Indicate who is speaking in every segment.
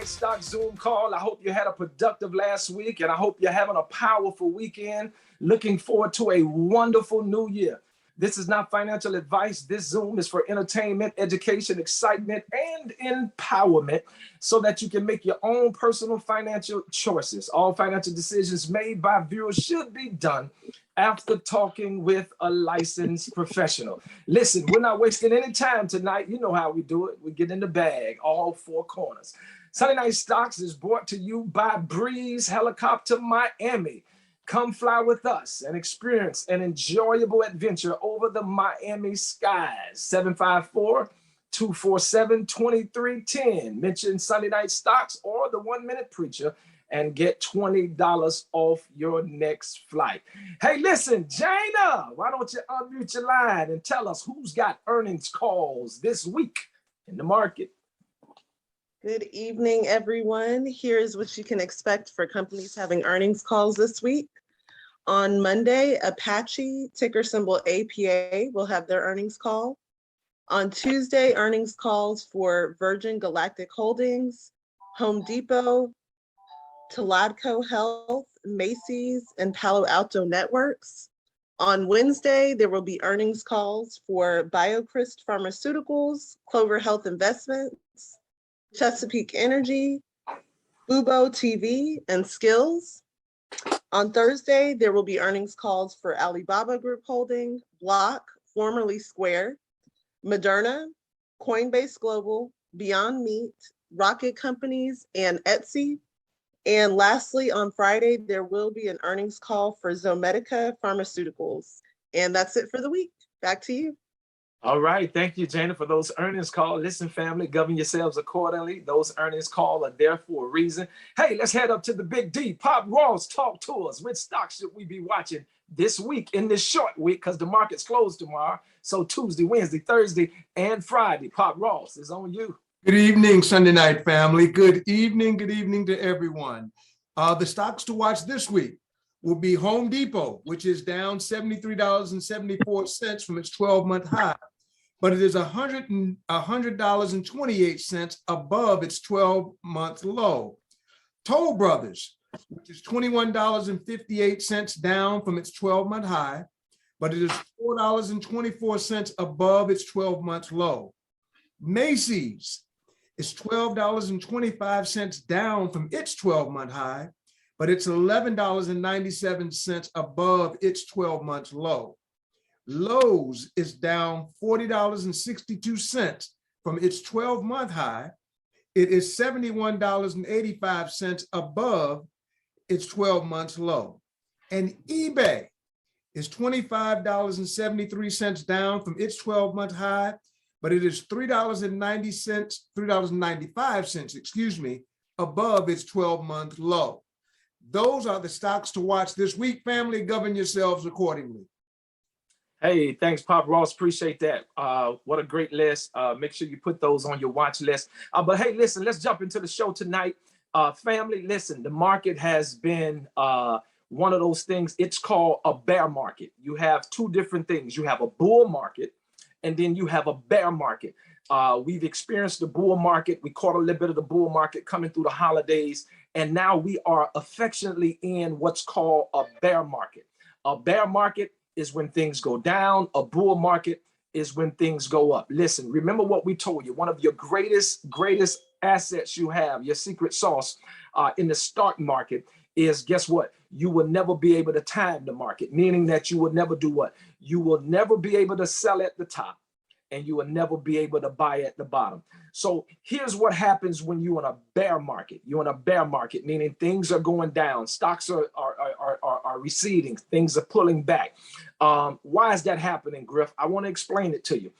Speaker 1: Stock Zoom call. I hope you had a productive last week, and I hope you're having a powerful weekend. Looking forward to a wonderful new year. This is not financial advice. This Zoom is for entertainment, education, excitement, and empowerment so that you can make your own personal financial choices. All financial decisions made by viewers should be done after talking with a licensed professional. Listen, we're not wasting any time tonight. You know how we do it. We get in the bag, all four corners. Sunday Night Stocks is brought to you by Breeze Helicopter Miami. Come fly with us and experience an enjoyable adventure over the Miami skies. 754-247-2310. Mention Sunday Night Stocks or the 1 Minute Preacher and get $20 off your next flight. Hey, listen, Jana, why don't you unmute your line and tell us who's got earnings calls this week in the market?
Speaker 2: Good evening, everyone. Here's what you can expect for companies having earnings calls this week. On Monday, Apache, ticker symbol APA, will have their earnings call. On Tuesday, earnings calls for Virgin Galactic Holdings, Home Depot, Taladco Health, Macy's, and Palo Alto Networks. On Wednesday, there will be earnings calls for BioCryst Pharmaceuticals, Clover Health Investments, Chesapeake Energy, Fubo TV, and Skills. On Thursday, there will be earnings calls for Alibaba Group Holding, Block, formerly Square, Moderna, Coinbase Global, Beyond Meat, Rocket Companies, and Etsy. And lastly, on Friday, there will be an earnings call for Zomedica Pharmaceuticals. And that's it for the week. Back to you.
Speaker 1: All right. Thank you, Jana, for those earnings calls. Listen, family, govern yourselves accordingly. Those earnings calls are there for a reason. Hey, let's head up to the Big D. Pop Ross, talk to us. Which stocks should we be watching this week in this short week? Because the market's closed tomorrow. So Tuesday, Wednesday, Thursday, and Friday. Pop Ross is on you.
Speaker 3: Good evening, Sunday night family. Good evening to everyone. The stocks to watch this week will be Home Depot, which is down $73.74 from its 12-month high, but it is $100.28 above its 12-month low. Toll Brothers, which is $21.58 down from its 12-month high, but it is $4.24 above its 12-month low. Macy's is $12.25 down from its 12-month high, but it's $11.97 above its 12-month low. Lowe's is down $40.62 from its 12-month high. It is $71.85 above its 12-month low. And eBay is $25.73 down from its 12-month high, but it is $3.95, above its 12-month low. Those are the stocks to watch this week. Family, govern yourselves accordingly.
Speaker 1: Hey, thanks, Pop Ross. Appreciate that. What a great list. Make sure you put those on your watch list. But hey, listen, let's jump into the show tonight. Family, listen, the market has been one of those things. It's called a bear market. You have two different things. You have a bull market, and then you have a bear market. We've experienced the bull market. We caught a little bit of the bull market coming through the holidays, and now we are affectionately in what's called a bear market. A bear market is when things go down. A bull market is when things go up. Listen, remember what we told you. One of your greatest assets you have, your secret sauce in the stock market is, guess what? You will never be able to time the market, meaning that you will never do what? You will never be able to sell at the top, and you will never be able to buy at the bottom. So here's what happens when you're in a bear market. You're in a bear market, meaning things are going down. Stocks are receding. Things are pulling back. Why is that happening, Griff? I want to explain it to you.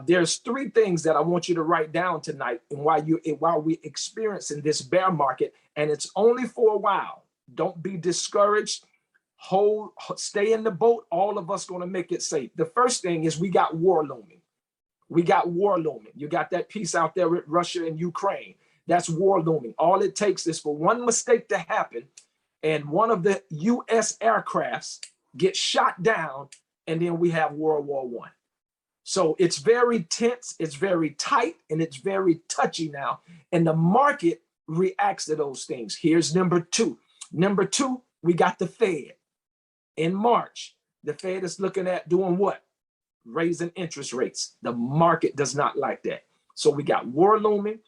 Speaker 1: There's three things that I want you to write down tonight, and while we're experiencing this bear market, and it's only for a while. Don't be discouraged. Stay in the boat. All of us going to make it safe. The first thing is we got war looming. We got war looming. You got that peace out there with Russia and Ukraine. That's war looming. All it takes is for one mistake to happen, and one of the U.S. aircrafts gets shot down, and then we have World War I. So it's very tense, it's very tight, and it's very touchy now. And the market reacts to those things. Here's number two. Number two, we got the Fed. In March, the Fed is looking at doing what? Raising interest rates. The market does not like that. So we got war looming.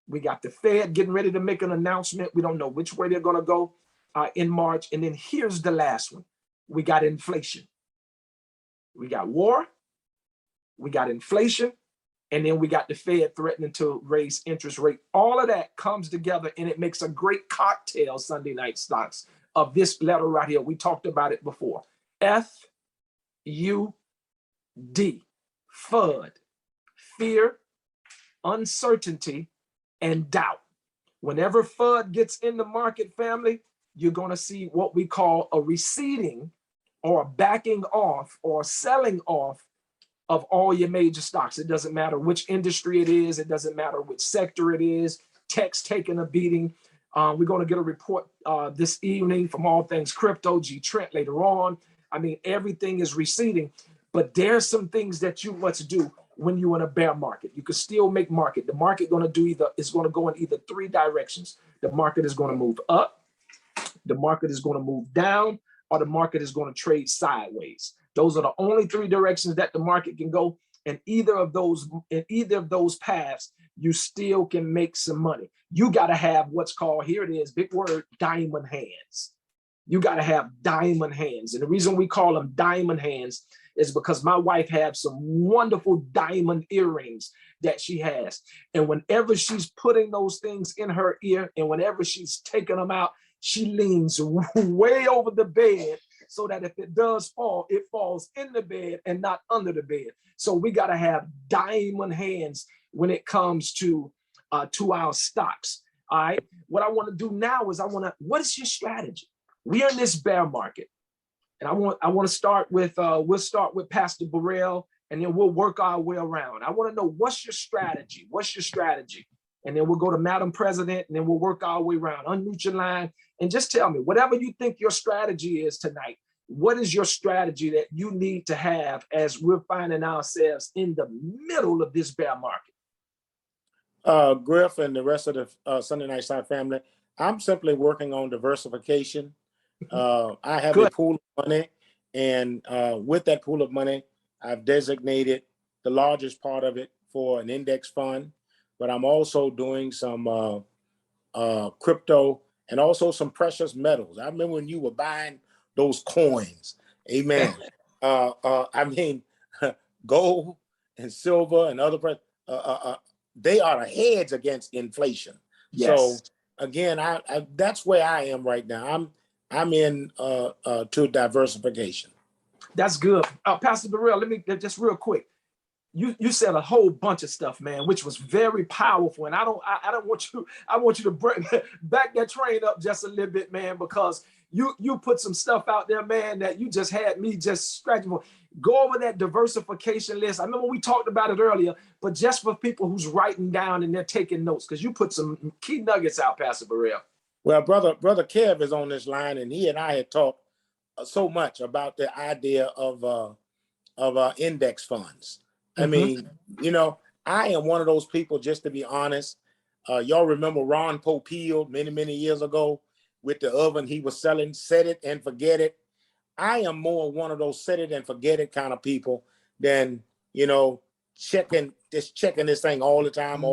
Speaker 1: We got the Fed getting ready to make an announcement. We don't know which way they're going to go in March. And then here's the last one. We got inflation. We got war. We got inflation. And then we got the Fed threatening to raise interest rate. All of that comes together and it makes a great cocktail, Sunday Night Stocks, of this letter right here. We talked about it before. F-U-D, FUD, fear, uncertainty, and doubt. Whenever FUD gets in the market, family, you're going to see what we call a receding or a backing off or selling off of all your major stocks. It doesn't matter which industry it is. It doesn't matter which sector it is. Tech's taking a beating. We're going to get a report this evening from All Things Crypto, G Trent later on. I mean, everything is receding, but there's some things that you must do when you're in a bear market. You can still make market. The market is going to go in either three directions. The market is going to move up, the market is going to move down, or the market is going to trade sideways. Those are the only three directions that the market can go. And either of those paths, you still can make some money. You got to have what's called, here it is, big word, diamond hands. You got to have diamond hands. And the reason we call them diamond hands is because my wife has some wonderful diamond earrings that she has. And whenever she's putting those things in her ear and whenever she's taking them out, she leans way over the bed so that if it does fall, it falls in the bed and not under the bed. So we got to have diamond hands when it comes to our stocks. All right. What I want to do now is what is your strategy? We are in this bear market. And I want to start with, we'll start with Pastor Burrell, and then we'll work our way around. I want to know, what's your strategy? What's your strategy? And then we'll go to Madam President, and then we'll work our way around. Unmute your line and just tell me, whatever you think your strategy is tonight, what is your strategy that you need to have as we're finding ourselves in the middle of this bear market?
Speaker 4: Griff and the rest of the Sunday Night Stock family, I'm simply working on diversification. I have a pool of money, and with that pool of money, I've designated the largest part of it for an index fund, but I'm also doing some crypto and also some precious metals. I remember when you were buying those coins, amen. I mean, gold and silver and other, they are the hedge against inflation. Yes. So again, that's where I am right now. I'm in to diversification.
Speaker 1: That's good. Pastor Burrell, let me just real quick. You said a whole bunch of stuff, man, which was very powerful. And I want you to bring back that train up just a little bit, man, because you put some stuff out there, man, that you just had me just scratching. Go over that diversification list. I remember we talked about it earlier, but just for people who's writing down and they're taking notes, because you put some key nuggets out, Pastor Burrell.
Speaker 4: Well, brother Kev is on this line, and he and I had talked so much about the idea of index funds. I mean, you know, I am one of those people, just to be honest. Y'all remember Ron Popeil many years ago with the oven he was selling, set it and forget it. I am more one of those set it and forget it kind of people than, you know, checking this thing all the time.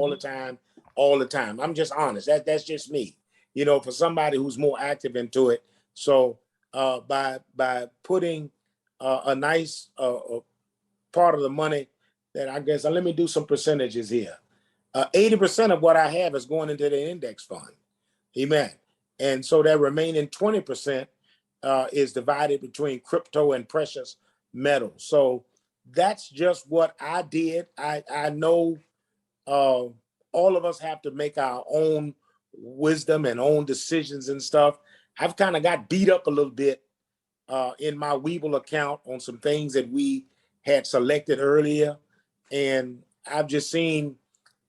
Speaker 4: I'm just honest. That's just me. You know, for somebody who's more active into it. So by putting a nice part of the money that I guess, let me do some percentages here. 80% of what I have is going into the index fund. Amen. And so that remaining 20% is divided between crypto and precious metals. So that's just what I did. I know all of us have to make our own wisdom and own decisions and stuff. I've kind of got beat up a little bit in my Weeble account on some things that we had selected earlier, and I've just seen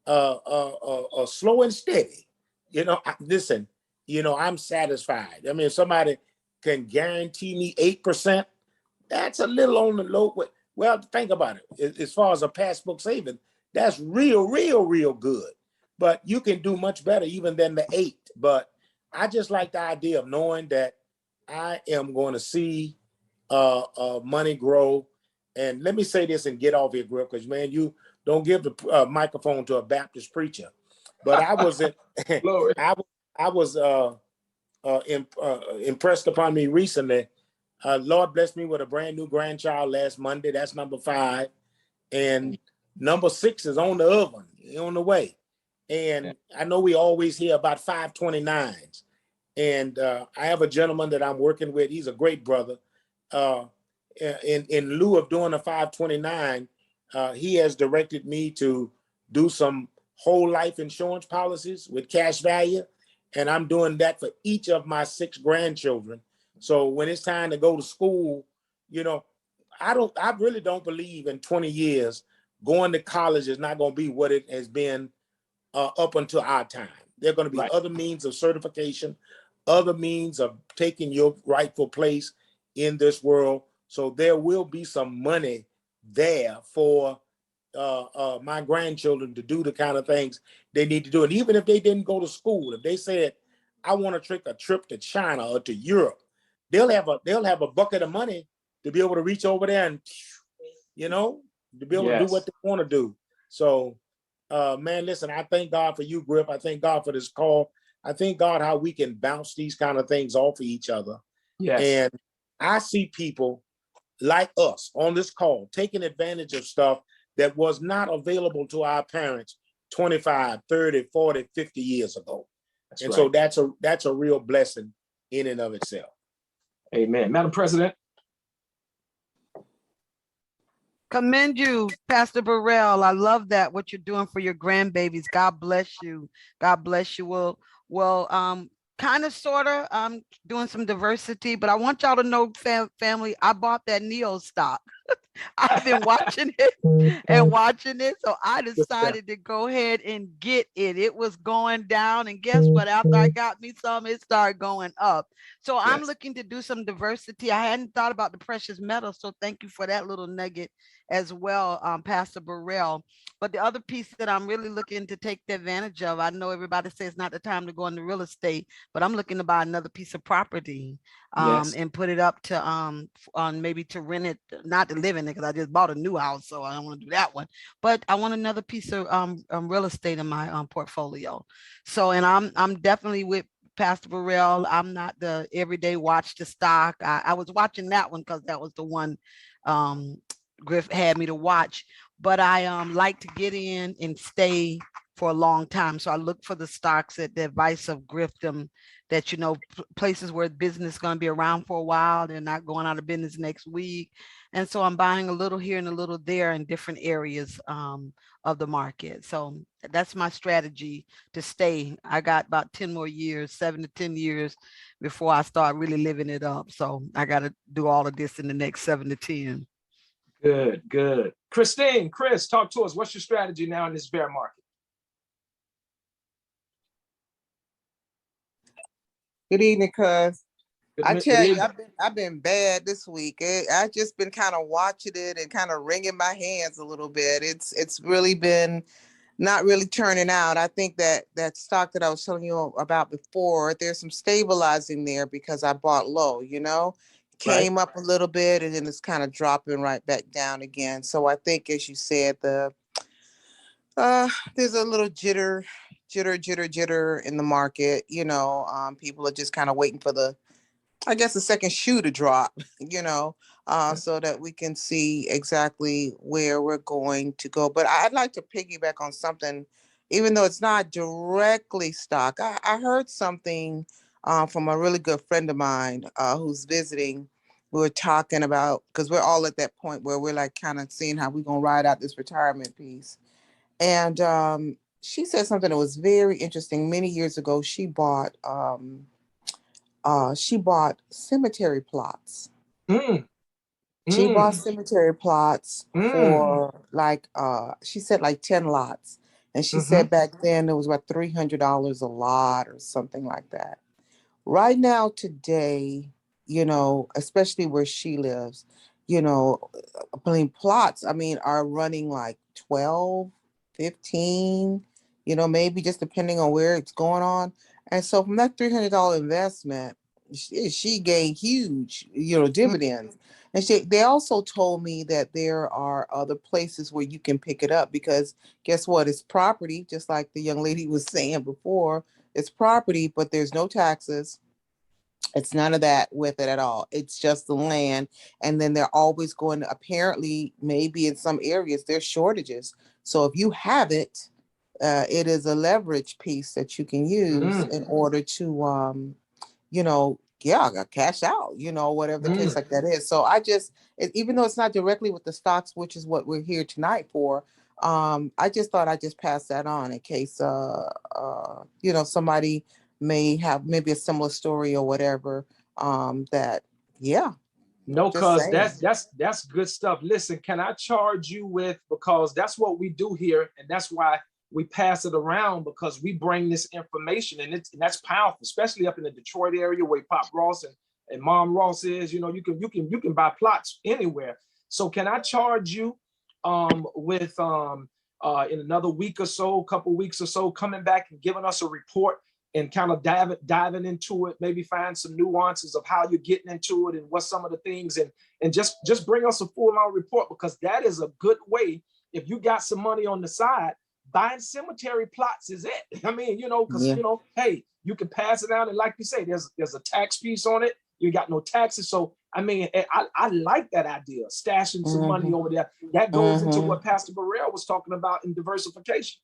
Speaker 4: a slow and steady. You know, listen, you know, I'm satisfied. I mean, if somebody can guarantee me 8%, that's a little on the low. Well, think about it. As far as a passbook saving, that's real good. but you can do much better even than the 8. But I just like the idea of knowing that I am going to see money grow. And let me say this and get off here, Griff, because man, you don't give the microphone to a Baptist preacher. But I was I was impressed upon me recently. Lord blessed me with a brand new grandchild last Monday. That's number 5, and number 6 is on the oven, on the way. And I know we always hear about 529s. And I have a gentleman that I'm working with. He's a great brother. In lieu of doing a 529, he has directed me to do some whole life insurance policies with cash value. And I'm doing that for each of my 6 grandchildren. So when it's time to go to school, you know, I really don't believe in 20 years going to college is not going to be what it has been up until our time. There are going to be other means of certification, other means of taking your rightful place in this world. So there will be some money there for my grandchildren to do the kind of things they need to do. And even if they didn't go to school, if they said, I want to take a trip to China or to Europe, they'll have a bucket of money to be able to reach over there and, you know, to be able to do what they want to do. So, man, listen, I thank God for you, Griff. I thank God for this call. I thank God how we can bounce these kind of things off of each other. Yes. And I see people like us on this call taking advantage of stuff that was not available to our parents 25, 30, 40, 50 years ago. So that's a real blessing in and of itself.
Speaker 1: Amen. Madam President.
Speaker 5: Commend you, Pastor Burrell. I love that, what you're doing for your grandbabies. God bless you. God bless you. Well, kind of, sort of, I'm doing some diversity, but I want y'all to know, family, I bought that NEO stock. I've been watching it and watching it. So I decided to go ahead and get it. It was going down. And guess what? After I got me some, it started going up. So I'm looking to do some diversity. I hadn't thought about the precious metals. So thank you for that little nugget as well, Pastor Burrell. But the other piece that I'm really looking to take the advantage of, I know everybody says it's not the time to go into real estate, but I'm looking to buy another piece of property and put it up to on maybe to rent it, not to live in it, because I just bought a new house, so I don't want to do that one. But I want another piece of real estate in my portfolio. So, and I'm definitely with Pastor Burrell. I'm not the everyday watch the stock. I was watching that one because that was the one Griff had me to watch. But I like to get in and stay for a long time. So I look for the stocks at the advice of Griff, that, you know, places where business is going to be around for a while. They're not going out of business next week. And so I'm buying a little here and a little there in different areas of the market. So that's my strategy to stay. I got about 10 more years, 7 to 10 years before I start really living it up. So I got to do all of this in the next 7 to 10.
Speaker 1: Good, good. Chris, talk to us. What's your strategy now in this bear market?
Speaker 6: Good evening, cuz. I tell you, I've been bad this week. I've just been kind of watching it and kind of wringing my hands a little bit. It's really been not really turning out. I think that stock that I was telling you about before, there's some stabilizing there because I bought low, you know, came up a little bit and then it's kind of dropping right back down again. So I think, as you said, there's a little jitter in the market. You know, people are just kind of waiting for the second shoe to drop, you know, so that we can see exactly where we're going to go. But I'd like to piggyback on something, even though it's not directly stock. I heard something from a really good friend of mine who's visiting. We were talking about, because we're all at that point where we're like kind of seeing how we're going to ride out this retirement piece. And she said something that was very interesting. Many years ago, she bought cemetery plots. She bought cemetery plots for like, she said like 10 lots. And she said back then it was about $300 a lot or something like that. Right now, today, you know, especially where she lives, you know, I mean, plots, are running like 12, 15, maybe just depending on where it's going on. And so from that $300 investment, she gained huge, dividends. And they also told me that there are other places where you can pick it up, because guess what? It's property, just like the young lady was saying before. It's property, but there's no taxes. It's none of that with it at all. It's just the land. And then they're always going to, apparently, maybe in some areas, there's shortages. So if you have it, it is a leverage piece that you can use in order to, cash out, whatever the case like that is. So even though it's not directly with the stocks, which is what we're here tonight for, I just thought I'd just pass that on in case, somebody may have maybe a similar story or whatever,
Speaker 1: No,
Speaker 6: just
Speaker 1: cuz
Speaker 6: saying.
Speaker 1: that's good stuff. Listen, can I charge you with, because that's what we do here, and that's why we pass it around, because we bring this information, and that's powerful, especially up in the Detroit area where Pop Ross and Mom Ross is. You can buy plots anywhere. So can I charge you with in another week or so, couple weeks or so, coming back and giving us a report and kind of diving into it, maybe find some nuances of how you're getting into it and what some of the things, and just bring us a full-on report, because that is a good way. If you got some money on the side, buying cemetery plots is it. I mean, because hey, you can pass it out, and like you say, there's a tax piece on it. You got no taxes. So I mean, I like that idea, stashing some money over there. That goes into what Pastor Burrell was talking about in diversification.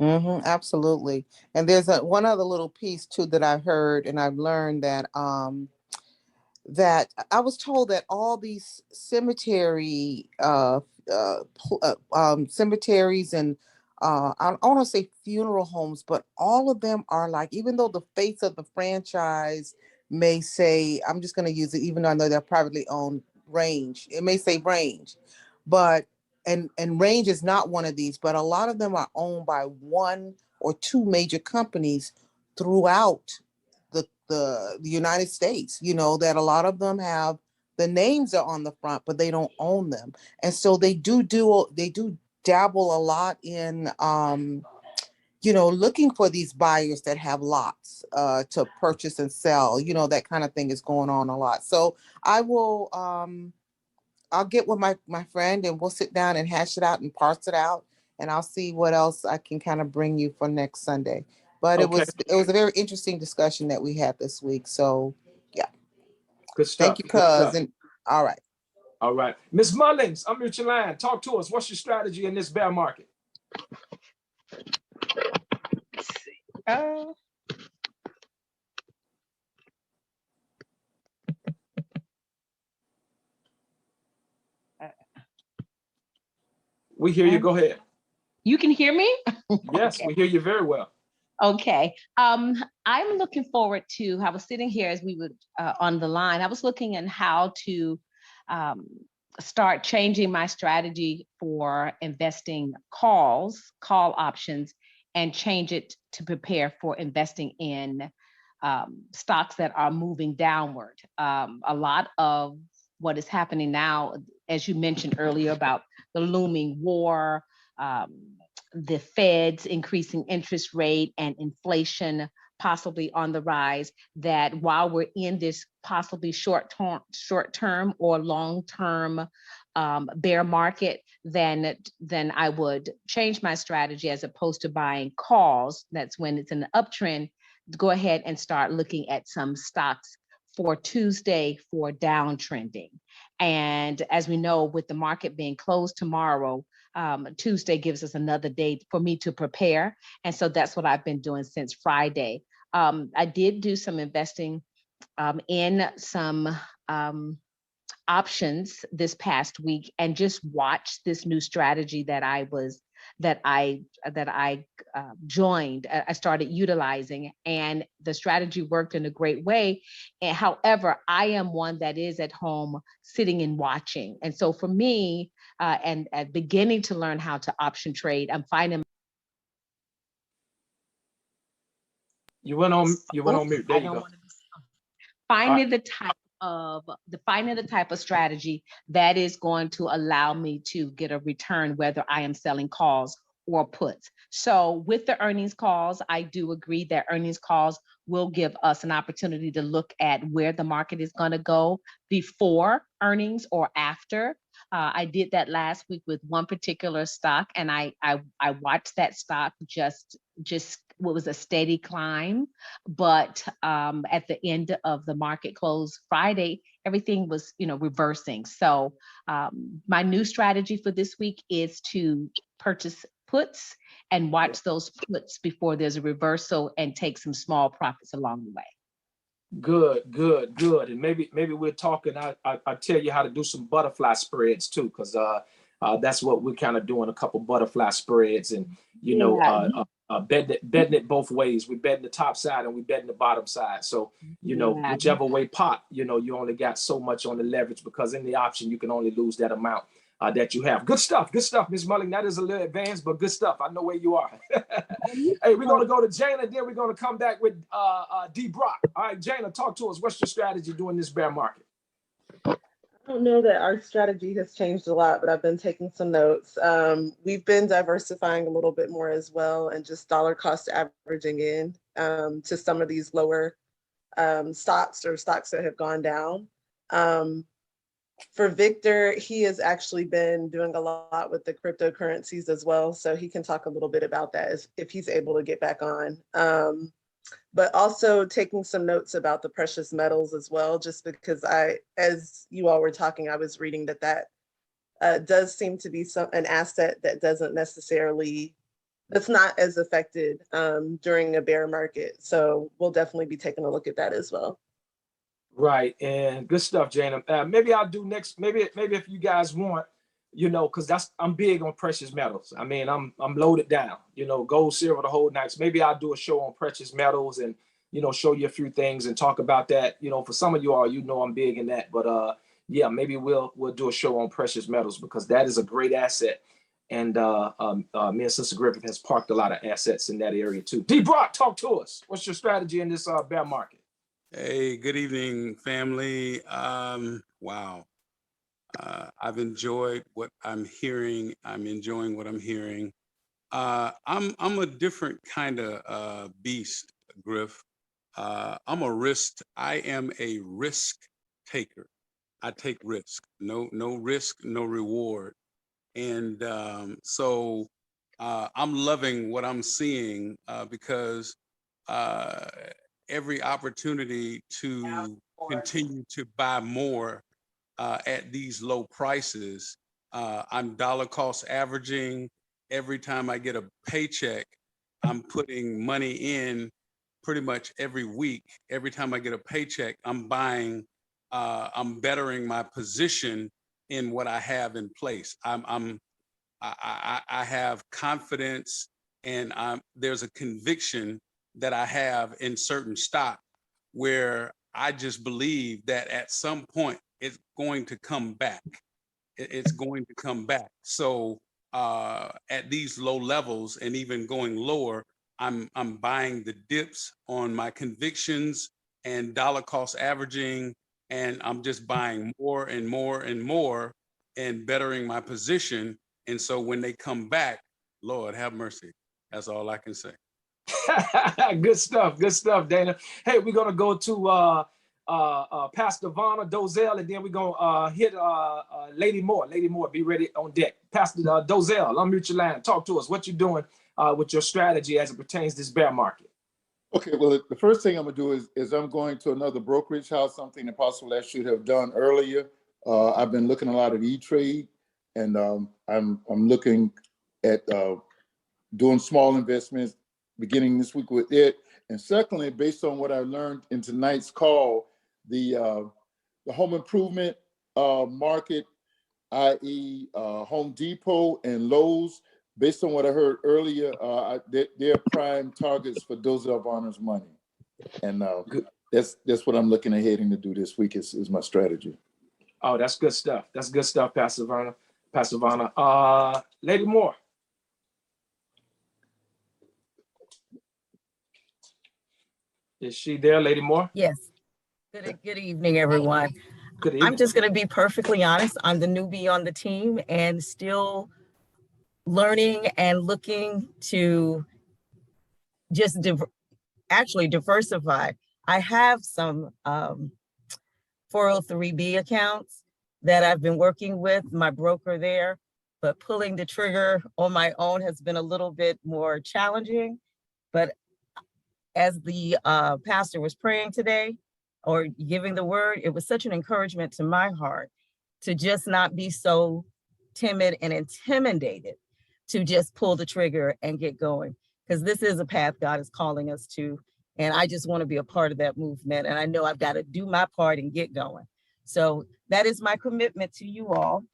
Speaker 6: Absolutely. And there's one other little piece too that I heard, and I've learned that that I was told that all these cemeteries and I don't want to say funeral homes, but all of them are like, even though the face of the franchise may say, I'm just going to use it, even though I know they're privately owned, Range. It may say Range, but and Range is not one of these, but a lot of them are owned by one or two major companies throughout the United States, that a lot of them have the names are on the front, but they don't own them. And so they do dabble a lot in looking for these buyers that have lots to purchase and sell, that kind of thing is going on a lot. So I will I'll get with my friend, and we'll sit down and hash it out and parse it out, and I'll see what else I can kind of bring you for next Sunday. But
Speaker 1: Okay.
Speaker 6: it was a very interesting discussion that we had this week. So yeah.
Speaker 1: Good stuff.
Speaker 6: Thank you, cousin. All right.
Speaker 1: All right. Ms. Mullings, unmute your line. Talk to us. What's your strategy in this bear market?
Speaker 7: Let's see.
Speaker 1: We hear you. Go ahead.
Speaker 7: You can hear me?
Speaker 1: Yes,
Speaker 7: Okay.
Speaker 1: We hear you very well.
Speaker 7: Okay. I'm looking forward to, I was sitting here as we were on the line, I was looking at how to start changing my strategy for investing call options, and change it to prepare for investing in stocks that are moving downward. A lot of what is happening now, as you mentioned earlier about the looming war, the Fed's increasing interest rate, and inflation possibly on the rise, that while we're in this possibly short-term or long-term bear market, then I would change my strategy, as opposed to buying calls. That's when it's an uptrend, go ahead and start looking at some stocks for Tuesday for downtrending. And as we know, with the market being closed tomorrow, Tuesday gives us another day for me to prepare. And so that's what I've been doing since Friday. I did do some investing in some options this past week, and just watch this new strategy that I joined. I started utilizing, and the strategy worked in a great way. And however, I am one that is at home sitting and watching. And so for me, and beginning to learn how to option trade, I'm finding
Speaker 1: You went on mute. There you go.
Speaker 7: Finding the type of strategy that is going to allow me to get a return, whether I am selling calls or puts. So with the earnings calls, I do agree that earnings calls will give us an opportunity to look at where the market is going to go before earnings or after. I did that last week with one particular stock, and I watched that stock just what was a steady climb, but at the end of the market close Friday, everything was reversing. So my new strategy for this week is to purchase puts and watch those puts before there's a reversal and take some small profits along the way.
Speaker 1: Good. And maybe we're talking. I tell you how to do some butterfly spreads too, because that's what we're kind of doing, a couple butterfly spreads, and betting it both ways. We're betting the top side and we're betting the bottom side. So whichever way pop, you only got so much on the leverage, because in the option you can only lose that amount that you have. Good stuff, Ms. Mulling. That is a little advanced, but good stuff. I know where you are. Hey, we're gonna go to Jana, then we're gonna come back with D Brock. All right, Jana, talk to us. What's your strategy during this bear market?
Speaker 2: I don't know that our strategy has changed a lot, but I've been taking some notes. We've been diversifying a little bit more as well, and just dollar cost averaging in to some of these lower stocks or stocks that have gone down. For Victor, he has actually been doing a lot with the cryptocurrencies as well, so he can talk a little bit about that if he's able to get back on. But also taking some notes about the precious metals as well, just because as you all were talking, I was reading that does seem to be an asset that that's not as affected during a bear market. So we'll definitely be taking a look at that as well.
Speaker 1: Right, and good stuff, Jana. Maybe I'll do next. Maybe if you guys want, because I'm big on precious metals. I mean, I'm loaded down. Gold, silver, the whole night. So maybe I'll do a show on precious metals and show you a few things and talk about that. For some of you all, I'm big in that. But yeah, maybe we'll do a show on precious metals, because that is a great asset. And me and Sister Griffin has parked a lot of assets in that area too. D Brock, talk to us. What's your strategy in this bear market?
Speaker 8: Hey, good evening, family. Wow. I've enjoyed what I'm hearing. I'm enjoying what I'm hearing. I'm a different kind of beast, Griff. I am a risk taker. I take risk. No risk, no reward. And so I'm loving what I'm seeing because every opportunity to continue to buy more at these low prices. I'm dollar cost averaging. Every time I get a paycheck, I'm putting money in pretty much every week. Every time I get a paycheck, I'm buying, I'm bettering my position in what I have in place. I have confidence, and there's a conviction that I have in certain stock where I just believe that at some point it's going to come back. It's going to come back. So at these low levels and even going lower, I'm buying the dips on my convictions and dollar cost averaging, and I'm just buying more and more and more and bettering my position. And so when they come back, Lord have mercy. That's all I can say.
Speaker 1: Good stuff, Dana. Hey, we're gonna go to Pastor Vanna Dozell, and then we're gonna hit Lady Moore. Lady Moore, be ready on deck. Pastor Dozell, unmute your line. Talk to us. What you doing with your strategy as it pertains to this bear market?
Speaker 9: Okay, well, the first thing I'm gonna do is I'm going to another brokerage house, something Apostle that should have done earlier. I've been looking a lot at E-Trade, and I'm looking at doing small investments, beginning this week with it. And secondly, based on what I learned in tonight's call, the home improvement market, i.e. Home Depot and Lowe's, based on what I heard earlier, they're prime targets for Dozell Varner's money. And that's what I'm looking ahead to do this week is my strategy.
Speaker 1: Oh, that's good stuff. That's good stuff, Pastor Vanna. Lady Moore. Is she there, Lady Moore?
Speaker 10: Yes. Good evening, everyone.
Speaker 1: Good evening.
Speaker 10: I'm just going to be perfectly honest. I'm the newbie on the team and still learning and looking to just actually diversify. I have some 403B accounts that I've been working with my broker there, but pulling the trigger on my own has been a little bit more challenging. But as the pastor was praying today or giving the word, it was such an encouragement to my heart to just not be so timid and intimidated, to just pull the trigger and get going. Because this is a path God is calling us to. And I just want to be a part of that movement. And I know I've got to do my part and get going. So that is my commitment to you all,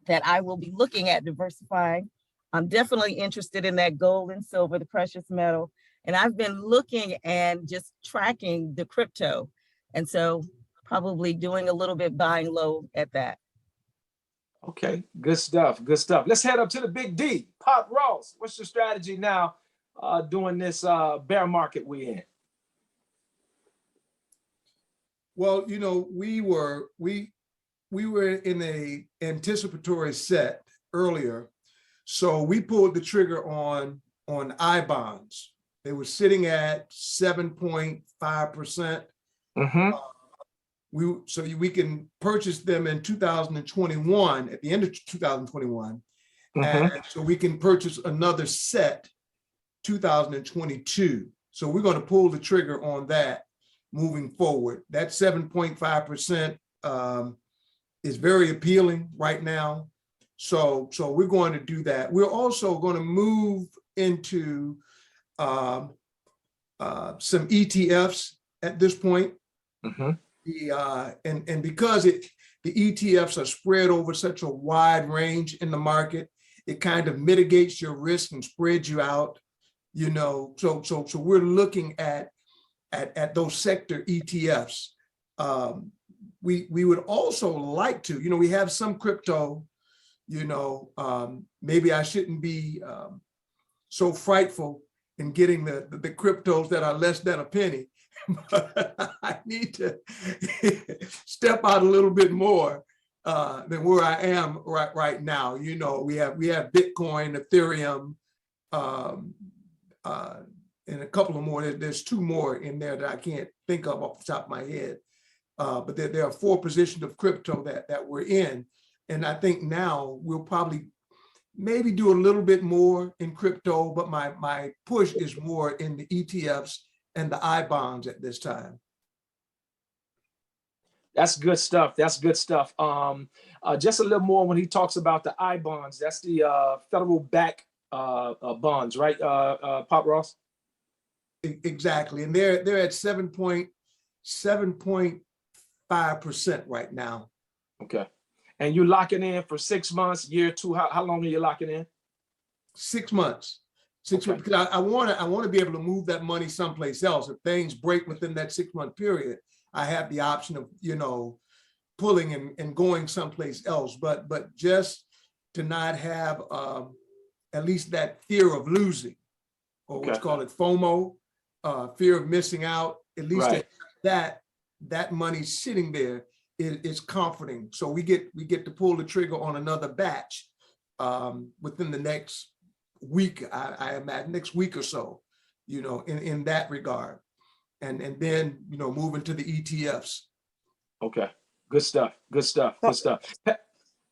Speaker 10: that I will be looking at diversifying. I'm definitely interested in that gold and silver, the precious metal. And I've been looking and just tracking the crypto. And so probably doing a little bit buying low at that.
Speaker 1: Okay, good stuff. Good stuff. Let's head up to the big D. Pop Ross, what's your strategy now during this bear market we in?
Speaker 3: Well, you know, we were in a anticipatory set earlier, so we pulled the trigger on I bonds. They were sitting at 7.5%. So we can purchase them in 2021, at the end of 2021. And so we can purchase another set 2022. So we're going to pull the trigger on that moving forward. That 7.5% is very appealing right now. So we're going to do that. We're also going to move into some ETFs at this point. And because the ETFs are spread over such a wide range in the market, it kind of mitigates your risk and spreads you out, you know. So we're looking at those sector ETFs. We would also like to, you know, we have some crypto, you know, maybe I shouldn't be so frightful in getting the cryptos that are less than a penny. But I need to step out a little bit more than where I am right now. You know, we have Bitcoin, Ethereum, and a couple of more. There's two more in there that I can't think of off the top of my head. But there are 4 positions of crypto that we're in. And I think now we'll probably maybe do a little bit more in crypto, but my push is more in the ETFs and the I bonds at this time.
Speaker 1: That's good stuff. That's good stuff. Just a little more when he talks about the I bonds. That's the federal back bonds, right, Pop Ross?
Speaker 3: Exactly, and they're at 7.5% right now.
Speaker 1: Okay, and you're locking in for 6 months, year 2. How long are you locking in?
Speaker 3: 6 months. 6 months, because I want to be able to move that money someplace else. If things break within that 6-month period, I have the option of, you know, pulling and going someplace else. But just to not have at least that fear of losing, or what's called it FOMO, fear of missing out. At least that money sitting there is comforting. So we get to pull the trigger on another batch within the next week, I imagine, next week or so, you know, in that regard. And then, you know, moving to the ETFs. Okay,
Speaker 1: good stuff. Good stuff. Good stuff.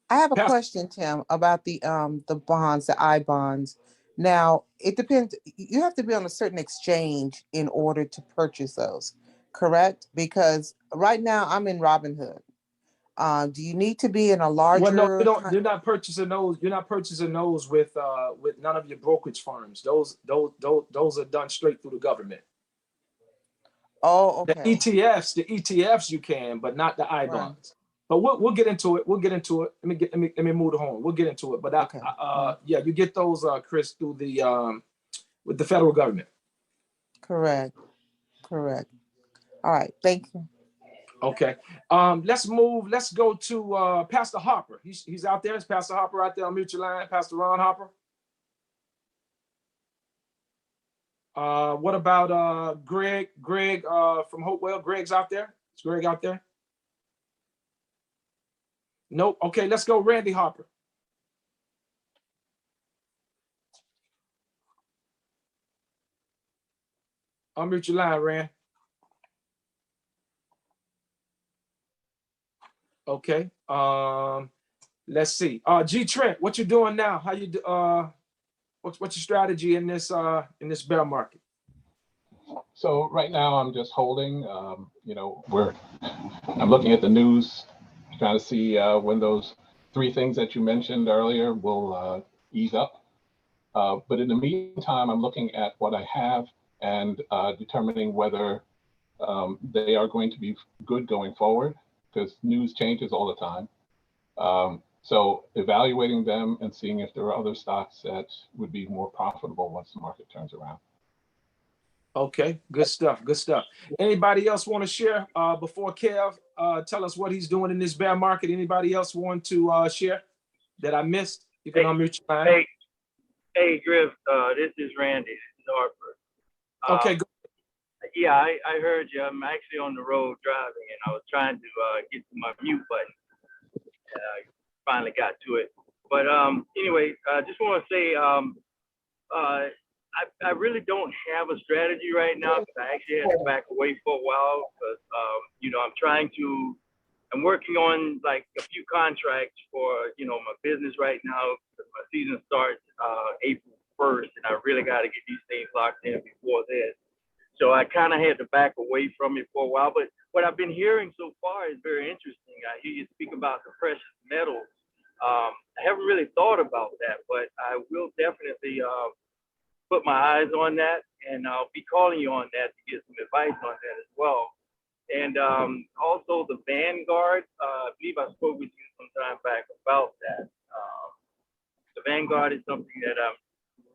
Speaker 6: I have a question, Tim, about the bonds, the I bonds. Now, it depends. You have to be on a certain exchange in order to purchase those, correct? Because right now I'm in Robinhood. Do you need to be in a larger?
Speaker 1: Well, no, you don't. You're not purchasing those. You're not purchasing those with none of your brokerage firms. Those are done straight through the government.
Speaker 6: Oh, okay.
Speaker 1: The ETFs you can, but not the I bonds. But we'll get into it. We'll get into it. Let me move the horn. We'll get into it. But yeah, you get those, Chris, through the with the federal government.
Speaker 6: Correct. All right. Thank you.
Speaker 1: Okay. Let's move. Let's go to Pastor Harper. He's out there. Is Pastor Harper out there on mute your line? Pastor Ron Harper. What about Greg? Greg from Hopewell. Greg's out there. Is Greg out there? Nope. Okay, let's go Randy Harper. Unmute your line, Rand. Okay. Let's see. G Trent, what you doing now? How you what's your strategy in this bear market?
Speaker 11: So right now I'm just holding. I'm looking at the news, trying to see when those three things that you mentioned earlier will ease up. But in the meantime, I'm looking at what I have and determining whether they are going to be good going forward, because news changes all the time. So evaluating them and seeing if there are other stocks that would be more profitable once the market turns around.
Speaker 1: Okay, good stuff. Good stuff. Anybody else want to share before Kev tell us what he's doing in this bear market? Anybody else want to share that I missed? You can unmute your line.
Speaker 12: Hey, Griff. This is Randy. This is Harper.
Speaker 1: Okay, good.
Speaker 12: Yeah, I heard you. I'm actually on the road driving, and I was trying to get to my mute button, and I finally got to it. But anyway, I just want to say I really don't have a strategy right now, because I actually had to back away for a while, because I'm working on like a few contracts for my business right now, because my season starts April 1st, and I really got to get these things locked in before then. So I kind of had to back away from it for a while. But what I've been hearing so far is very interesting. I hear you speak about the precious metals. I haven't really thought about that, but I will definitely put my eyes on that, and I'll be calling you on that to get some advice on that as well. And also the Vanguard, I believe I spoke with you some time back about that. The Vanguard is something that I'm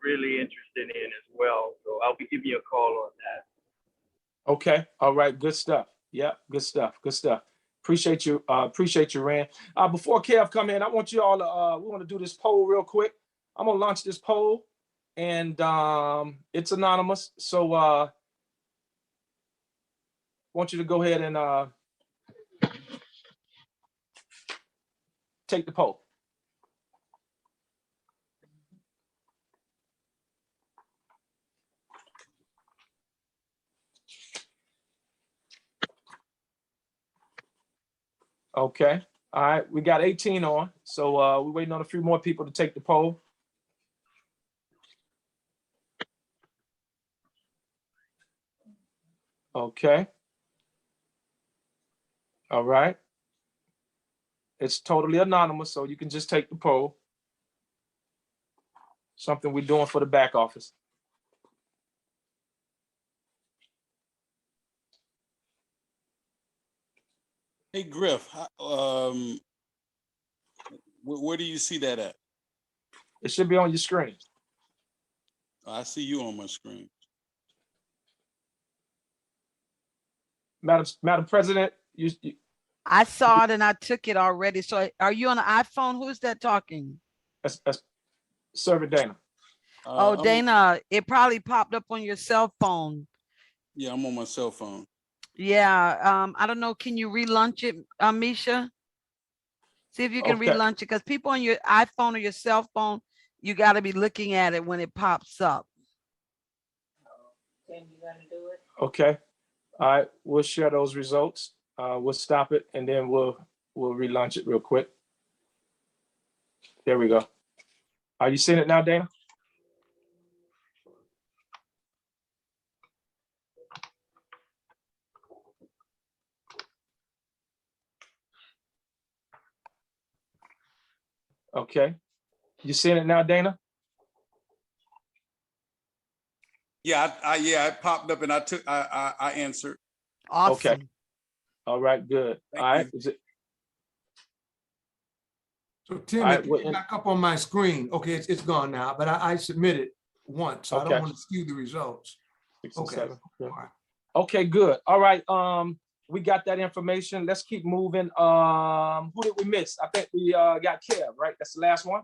Speaker 12: really interested in as well. So I'll be giving you a call on that.
Speaker 1: Okay. All right. Good stuff. Yeah. Good stuff. Good stuff. Appreciate you, Rand. Before Kev come in, I want you all to we want to do this poll real quick. I'm gonna launch this poll, and it's anonymous. So I want you to go ahead and take the poll. Okay. All right. We got 18 on. So we're waiting on a few more people to take the poll. Okay. All right. It's totally anonymous, so you can just take the poll. Something we're doing for the back office.
Speaker 8: Hey, Griff, where do you see that at?
Speaker 1: It should be on your screen.
Speaker 8: I see you on my screen.
Speaker 1: Madam President,
Speaker 5: I saw it and I took it already. So are you on an iPhone? Who's that talking?
Speaker 1: that's Server Dana.
Speaker 5: Dana, it probably popped up on your cell phone.
Speaker 8: Yeah, I'm on my cell phone.
Speaker 5: Yeah, I don't know. Can you relaunch it, Misha? See if you can relaunch it, because people on your iPhone or your cell phone, you got to be looking at it when it pops up.
Speaker 10: Then you gonna do it?
Speaker 1: Okay. All right. We'll share those results. We'll stop it, and then we'll relaunch it real quick. There we go. Are you seeing it now, Dana? Okay. You seeing it now, Dana?
Speaker 8: Yeah, it popped up and I answered.
Speaker 5: Awesome.
Speaker 1: Okay. All right, good.
Speaker 8: Thank
Speaker 1: All right.
Speaker 8: you.
Speaker 1: Is it?
Speaker 3: So Tim,
Speaker 1: All right,
Speaker 3: it's back up on my screen. Okay, it's gone now, but I submitted once, so I
Speaker 1: Okay.
Speaker 3: don't want to skew the results.
Speaker 1: 67.
Speaker 3: Okay.
Speaker 1: Yeah.
Speaker 3: All right.
Speaker 1: Okay, good. All right. We got that information. Let's keep moving. Who did we miss? I think we got Kev, right? That's the last one.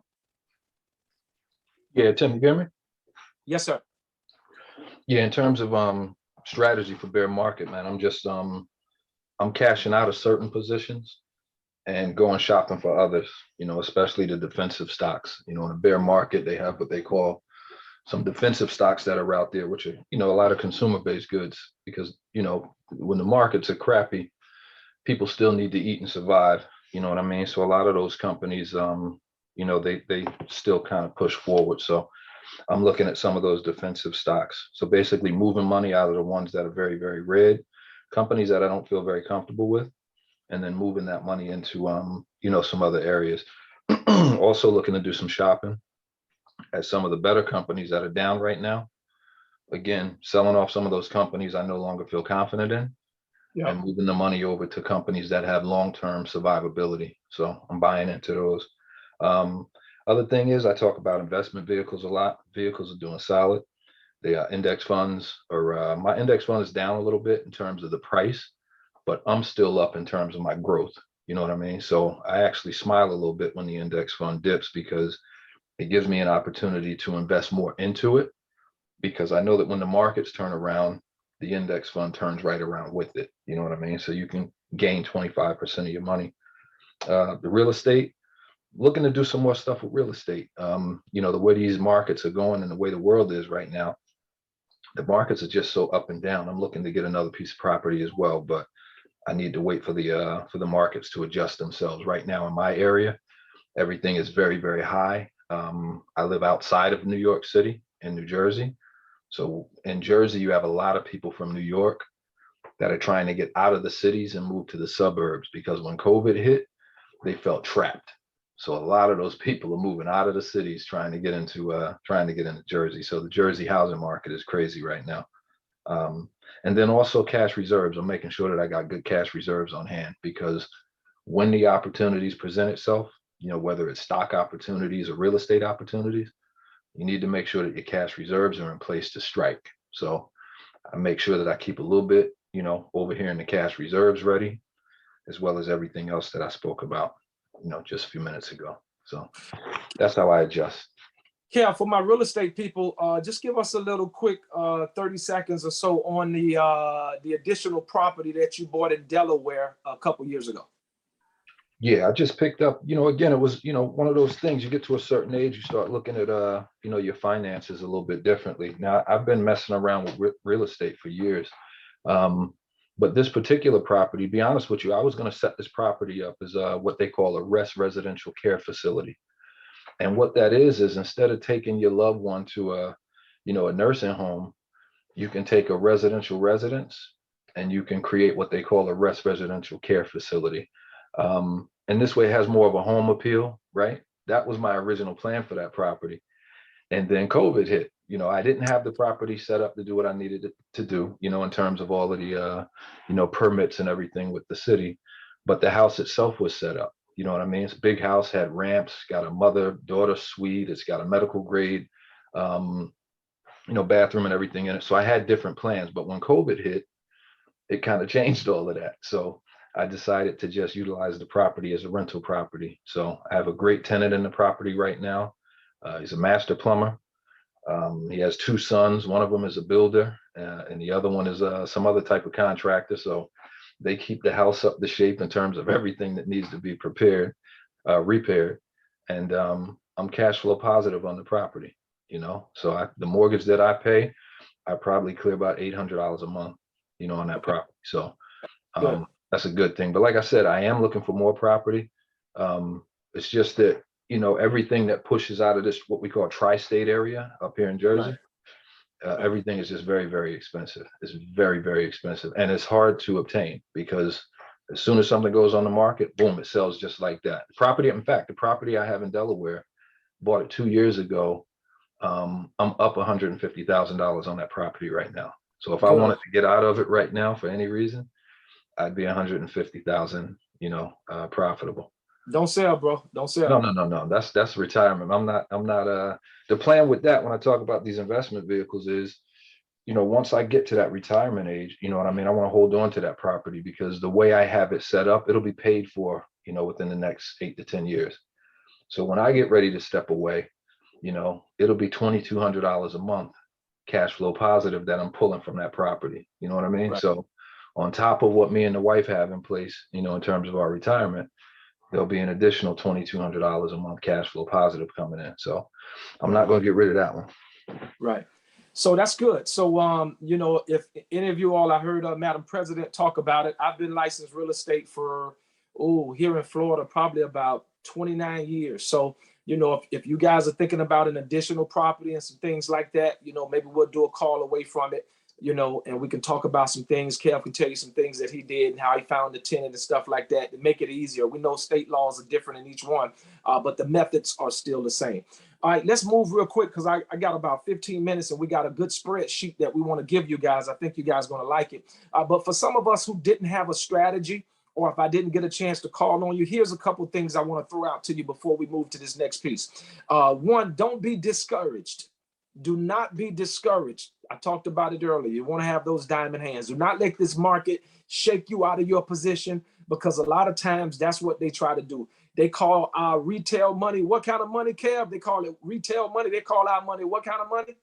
Speaker 13: Yeah, Tim, you hear me?
Speaker 1: Yes, sir.
Speaker 13: Yeah, in terms of strategy for bear market, man, I'm just I'm cashing out of certain positions and going shopping for others, especially the defensive stocks. In a bear market, they have what they call some defensive stocks that are out there, which are, a lot of consumer-based goods, because, when the markets are crappy, people still need to eat and survive. You know what I mean? So a lot of those companies, they still kind of push forward. So I'm looking at some of those defensive stocks. So basically moving money out of the ones that are very, very red, companies that I don't feel very comfortable with, and then moving that money into, some other areas. Also looking to do some shopping at some of the better companies that are down right now. Again, selling off some of those companies I no longer feel confident in, and moving the money over to companies that have long-term survivability. So I'm buying into those. Other thing is, I talk about investment vehicles a lot. Vehicles are doing solid. The index funds, or my index fund is down a little bit in terms of the price, but I'm still up in terms of my growth. You know what I mean? So I actually smile a little bit when the index fund dips, because it gives me an opportunity to invest more into it, because I know that when the markets turn around, the index fund turns right around with it. You know what I mean? So you can gain 25% of your money. The real estate, looking to do some more stuff with real estate. The way these markets are going and the way the world is right now, the markets are just so up and down. I'm looking to get another piece of property as well, but I need to wait for the markets to adjust themselves. Right now in my area, everything is very, very high. I live outside of New York City in New Jersey. So in Jersey, you have a lot of people from New York that are trying to get out of the cities and move to the suburbs, because when COVID hit, they felt trapped. So a lot of those people are moving out of the cities trying to get into Jersey. So the Jersey housing market is crazy right now. And then also cash reserves. I'm making sure that I got good cash reserves on hand, because when the opportunities present itself, whether it's stock opportunities or real estate opportunities, you need to make sure that your cash reserves are in place to strike. So I make sure that I keep a little bit, over here in the cash reserves ready, as well as everything else that I spoke about, just a few minutes ago. So that's how I adjust.
Speaker 1: Yeah, for my real estate people, just give us a little quick 30 seconds or so on the additional property that you bought in Delaware a couple years ago.
Speaker 13: Yeah, I just picked up, again, it was, one of those things. You get to a certain age, you start looking at, your finances a little bit differently. Now, I've been messing around with real estate for years. But this particular property, to be honest with you, I was going to set this property up as what they call a residential care facility. And what that is instead of taking your loved one to a nursing home, you can take a residential residence and you can create what they call a residential care facility. And this way it has more of a home appeal, right? That was my original plan for that property. And then COVID hit. I didn't have the property set up to do what I needed it to do, in terms of all of the, permits and everything with the city. But the house itself was set up. You know what I mean? It's a big house, had ramps, got a mother-daughter suite. It's got a medical grade, bathroom and everything in it. So I had different plans. But when COVID hit, it kind of changed all of that. So I decided to just utilize the property as a rental property. So I have a great tenant in the property right now. He's a master plumber. He has two sons. One of them is a builder, and the other one is some other type of contractor. So they keep the house up to shape in terms of everything that needs to be repaired. And I'm cash flow positive on the property, So the mortgage that I pay, I probably clear about $800 a month, on that property. So that's a good thing. But like I said, I am looking for more property. It's just that, everything that pushes out of this, what we call tri-state area up here in Jersey, everything is just very, very expensive. It's very, very expensive. And it's hard to obtain, because as soon as something goes on the market, boom, it sells just like that. The property I have in Delaware, bought it 2 years ago. I'm up $150,000 on that property right now. So if I wanted to get out of it right now for any reason, I'd be 150,000, profitable.
Speaker 1: Don't sell, bro. Don't sell.
Speaker 13: No. That's retirement. I'm not the plan with that, when I talk about these investment vehicles, is, once I get to that retirement age, I want to hold on to that property, because the way I have it set up, it'll be paid for, within the next 8 to 10 years. So when I get ready to step away, it'll be $2,200 a month cash flow positive that I'm pulling from that property. You know what I mean? Right. So on top of what me and the wife have in place, in terms of our retirement, there'll be an additional $2,200 a month cash flow positive coming in. So I'm not going to get rid of that one.
Speaker 1: Right. So that's good. So, you know, if any of you all, I heard Madam President talk about it. I've been licensed real estate for, here in Florida, probably about 29 years. So, you know, if you guys are thinking about an additional property and some things like that, you know, maybe we'll do a call away from it, you know, and we can talk about some things. Kev can tell you some things that he did and how he found the tenant and stuff like that to make it easier. We know state laws are different in each one, but the methods are still the same. All right, let's move real quick because I got about 15 minutes and we got a good spreadsheet that we want to give you guys. I think you guys are going to like it. But for some of us who didn't have a strategy, or if I didn't get a chance to call on you, here's a couple of things I want to throw out to you before we move to this next piece. One, don't be discouraged. Do not be discouraged. I talked about it earlier. You want to have those diamond hands. Do not let this market shake you out of your position, because a lot of times that's what they try to do. They call our retail money, what kind of money, Kev? They call it retail money. They call our money, what kind of money?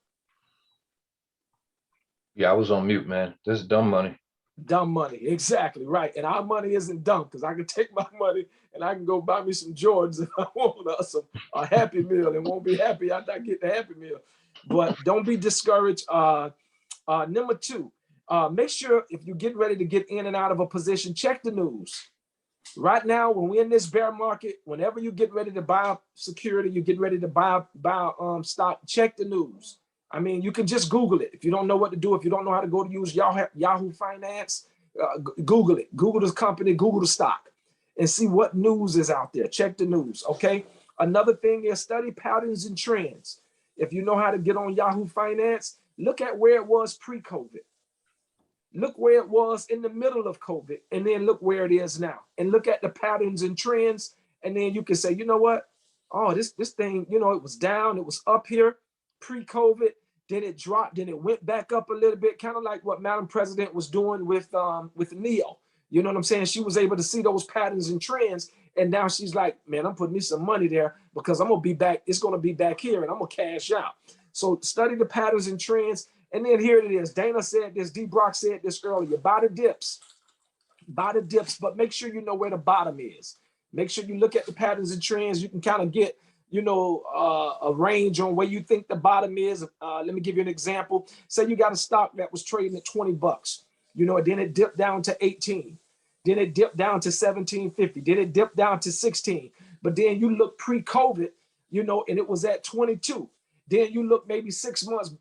Speaker 13: Yeah, I was on mute, man. This is dumb money.
Speaker 1: Dumb money, exactly, right. And our money isn't dumb, because I can take my money and I can go buy me some Jordans if I want a Happy Meal, and won't be happy after I get the Happy Meal. But don't be discouraged. Number two, make sure if you're getting ready to get in and out of a position, check the news. Right now, when we're in this bear market, whenever you get ready to buy security, you get ready to buy stock, check the news. I mean, you can just Google it. If you don't know what to do, if you don't know how to go to use Yahoo Finance, Google it. Google the company, Google the stock, and see what news is out there. Check the news, okay? Another thing is study patterns and trends. If you know how to get on Yahoo Finance, look at where it was pre-COVID. Look where it was in the middle of COVID, and then look where it is now. And look at the patterns and trends, and then you can say, you know what? Oh, this thing, you know, it was down, it was up here pre-COVID, then it dropped, then it went back up a little bit, kind of like what Madam President was doing with NEO. You know what I'm saying? She was able to see those patterns and trends, and now she's like, man, I'm putting me some money there because I'm gonna be back. It's gonna be back here, and I'm gonna cash out. So study the patterns and trends. And then here it is. Dana said this, D. Brock said this earlier. Buy the dips, but make sure you know where the bottom is. Make sure you look at the patterns and trends. You can kind of get, you know, a range on where you think the bottom is. Let me give you an example. Say you got a stock that was trading at 20 bucks, you know, then it dipped down to 18. Then it dipped down to 17.50. Then it dipped down to 16. But then you look pre-COVID, you know, and it was at 22. Then you look maybe 6 months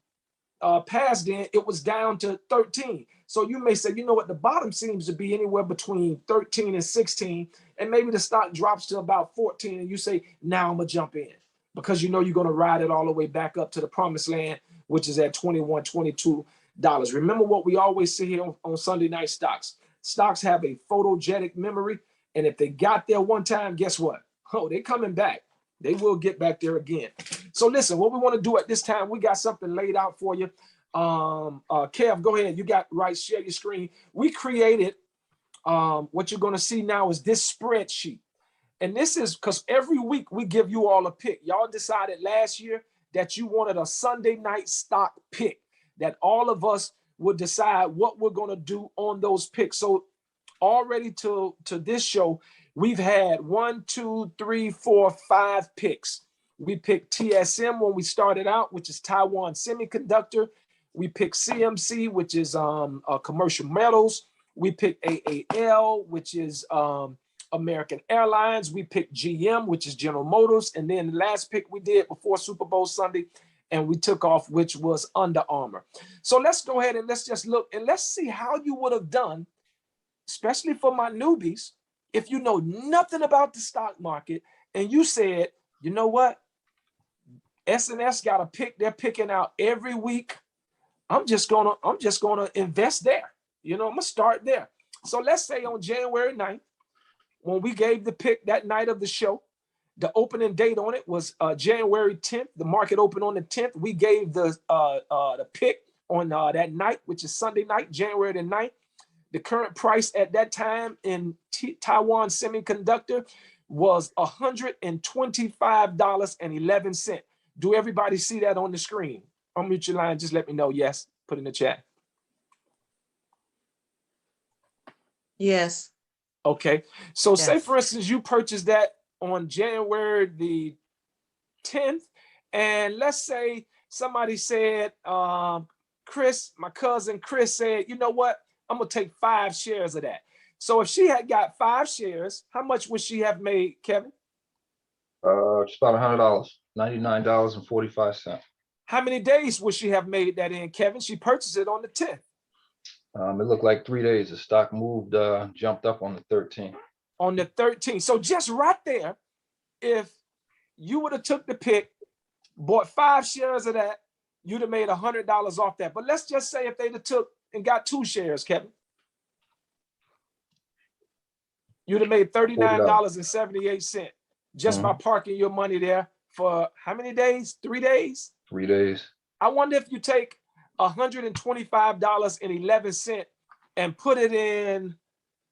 Speaker 1: past then, it was down to 13. So you may say, you know what, the bottom seems to be anywhere between 13 and 16, and maybe the stock drops to about 14, and you say, now I'm gonna jump in, because you know you're gonna ride it all the way back up to the promised land, which is at $21, $22. Remember what we always say here on Sunday Night Stocks. Stocks have a photogenic memory, and if they got there one time, guess what? Oh, they're coming back. They will get back there again. So listen, what we want to do at this time, we got something laid out for you. Kev, go ahead. You got right. Share your screen. We created what you're going to see now is this spreadsheet. And this is because every week we give you all a pick. Y'all decided last year that you wanted a Sunday night stock pick, that all of us would decide what we're going to do on those picks. So already to this show, we've had 1, 2, 3, 4, 5 picks. We picked TSM when we started out, which is Taiwan Semiconductor. We picked CMC, which is Commercial Metals. We picked AAL, which is American Airlines. We picked GM, which is General Motors. And then the last pick we did before Super Bowl Sunday, and we took off, which was Under Armour. So let's go ahead and let's just look and let's see how you would have done, especially for my newbies, if you know nothing about the stock market and you said, you know what, S&S got a pick, they're picking out every week. I'm just gonna invest there. You know, I'm gonna start there. So let's say on January 9th, when we gave the pick that night of the show, the opening date on it was January 10th. The market opened on the 10th. We gave the pick on that night, which is Sunday night, January the 9th. The current price at that time in Taiwan Semiconductor was $125.11. Do everybody see that on the screen? Unmute your line. Just let me know. Yes. Put in the chat.
Speaker 2: Yes.
Speaker 1: Okay. So
Speaker 5: Yes.
Speaker 1: say, for instance, you purchased that on January the 10th. And let's say Somebody said, Chris, my cousin Chris said, you know what? I'm gonna take 5 shares of that. So if she had got 5 shares, how much would she have made, Kevin?
Speaker 13: Just about $100, $99.45.
Speaker 1: How many days would she have made that in, Kevin? She purchased it on the 10th.
Speaker 13: It looked like 3 days. The stock moved, jumped up on the 13th.
Speaker 1: On the 13th. So just right there, if you would have took the pick, bought 5 shares of that, you'd have made $100 off that. But let's just say if they'd have took and got 2 shares, Kevin, you'd have made $39.78 just by parking your money there for how many days? 3 days?
Speaker 13: 3 days.
Speaker 1: I wonder if you take $125.11 and put it in,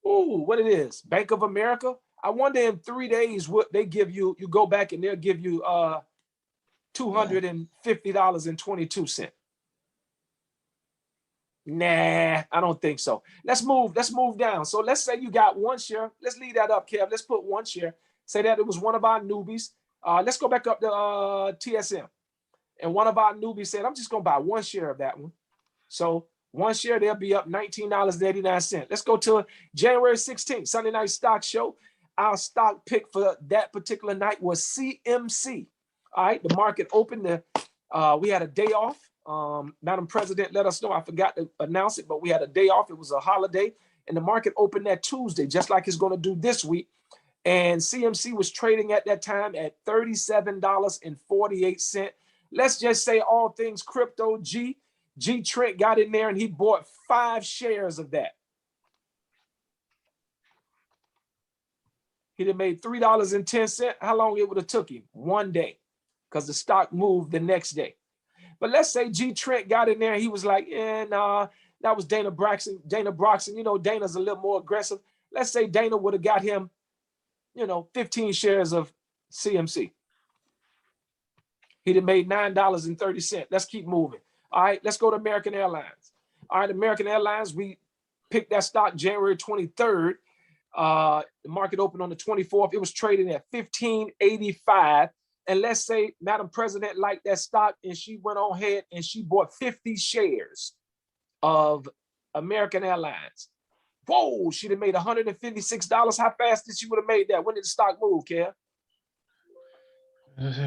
Speaker 1: what it is, Bank of America. I wonder in 3 days what they give you. You go back and they'll give you $250.22. Nah, I don't think so. Let's move down. So let's say you got 1 share. Let's leave that up, Kev. Let's put 1 share. Say that it was one of our newbies. Let's go back up to TSM. And one of our newbies said, I'm just going to buy 1 share of that one. So 1 share, they'll be up $19.89. Let's go to January 16th, Sunday Night Stock Show. Our stock pick for that particular night was CMC. All right, the market opened. We had a day off. Madam President let us know. I forgot to announce it, but we had a day off. It was a holiday. And the market opened that Tuesday, just like it's going to do this week. And CMC was trading at that time at $37.48. Let's just say all things crypto. G Trent got in there and he bought 5 shares of that. He'd have made $3.10. How long it would have took him? 1 day, because the stock moved the next day. But let's say G Trent got in there and he was like, nah, that was Dana Braxton. You know, Dana's a little more aggressive. Let's say Dana would have got him, 15 shares of CMC. He'd have made $9.30. Let's keep moving. All right, let's go to American Airlines. All right, American Airlines, we picked that stock January 23rd. The market opened on the 24th. It was trading at $15.85. And let's say Madam President liked that stock and she went on ahead and she bought 50 shares of American Airlines. Whoa, she'd have made $156. How fast did she would have made that? When did the stock move, Kev?
Speaker 13: 30.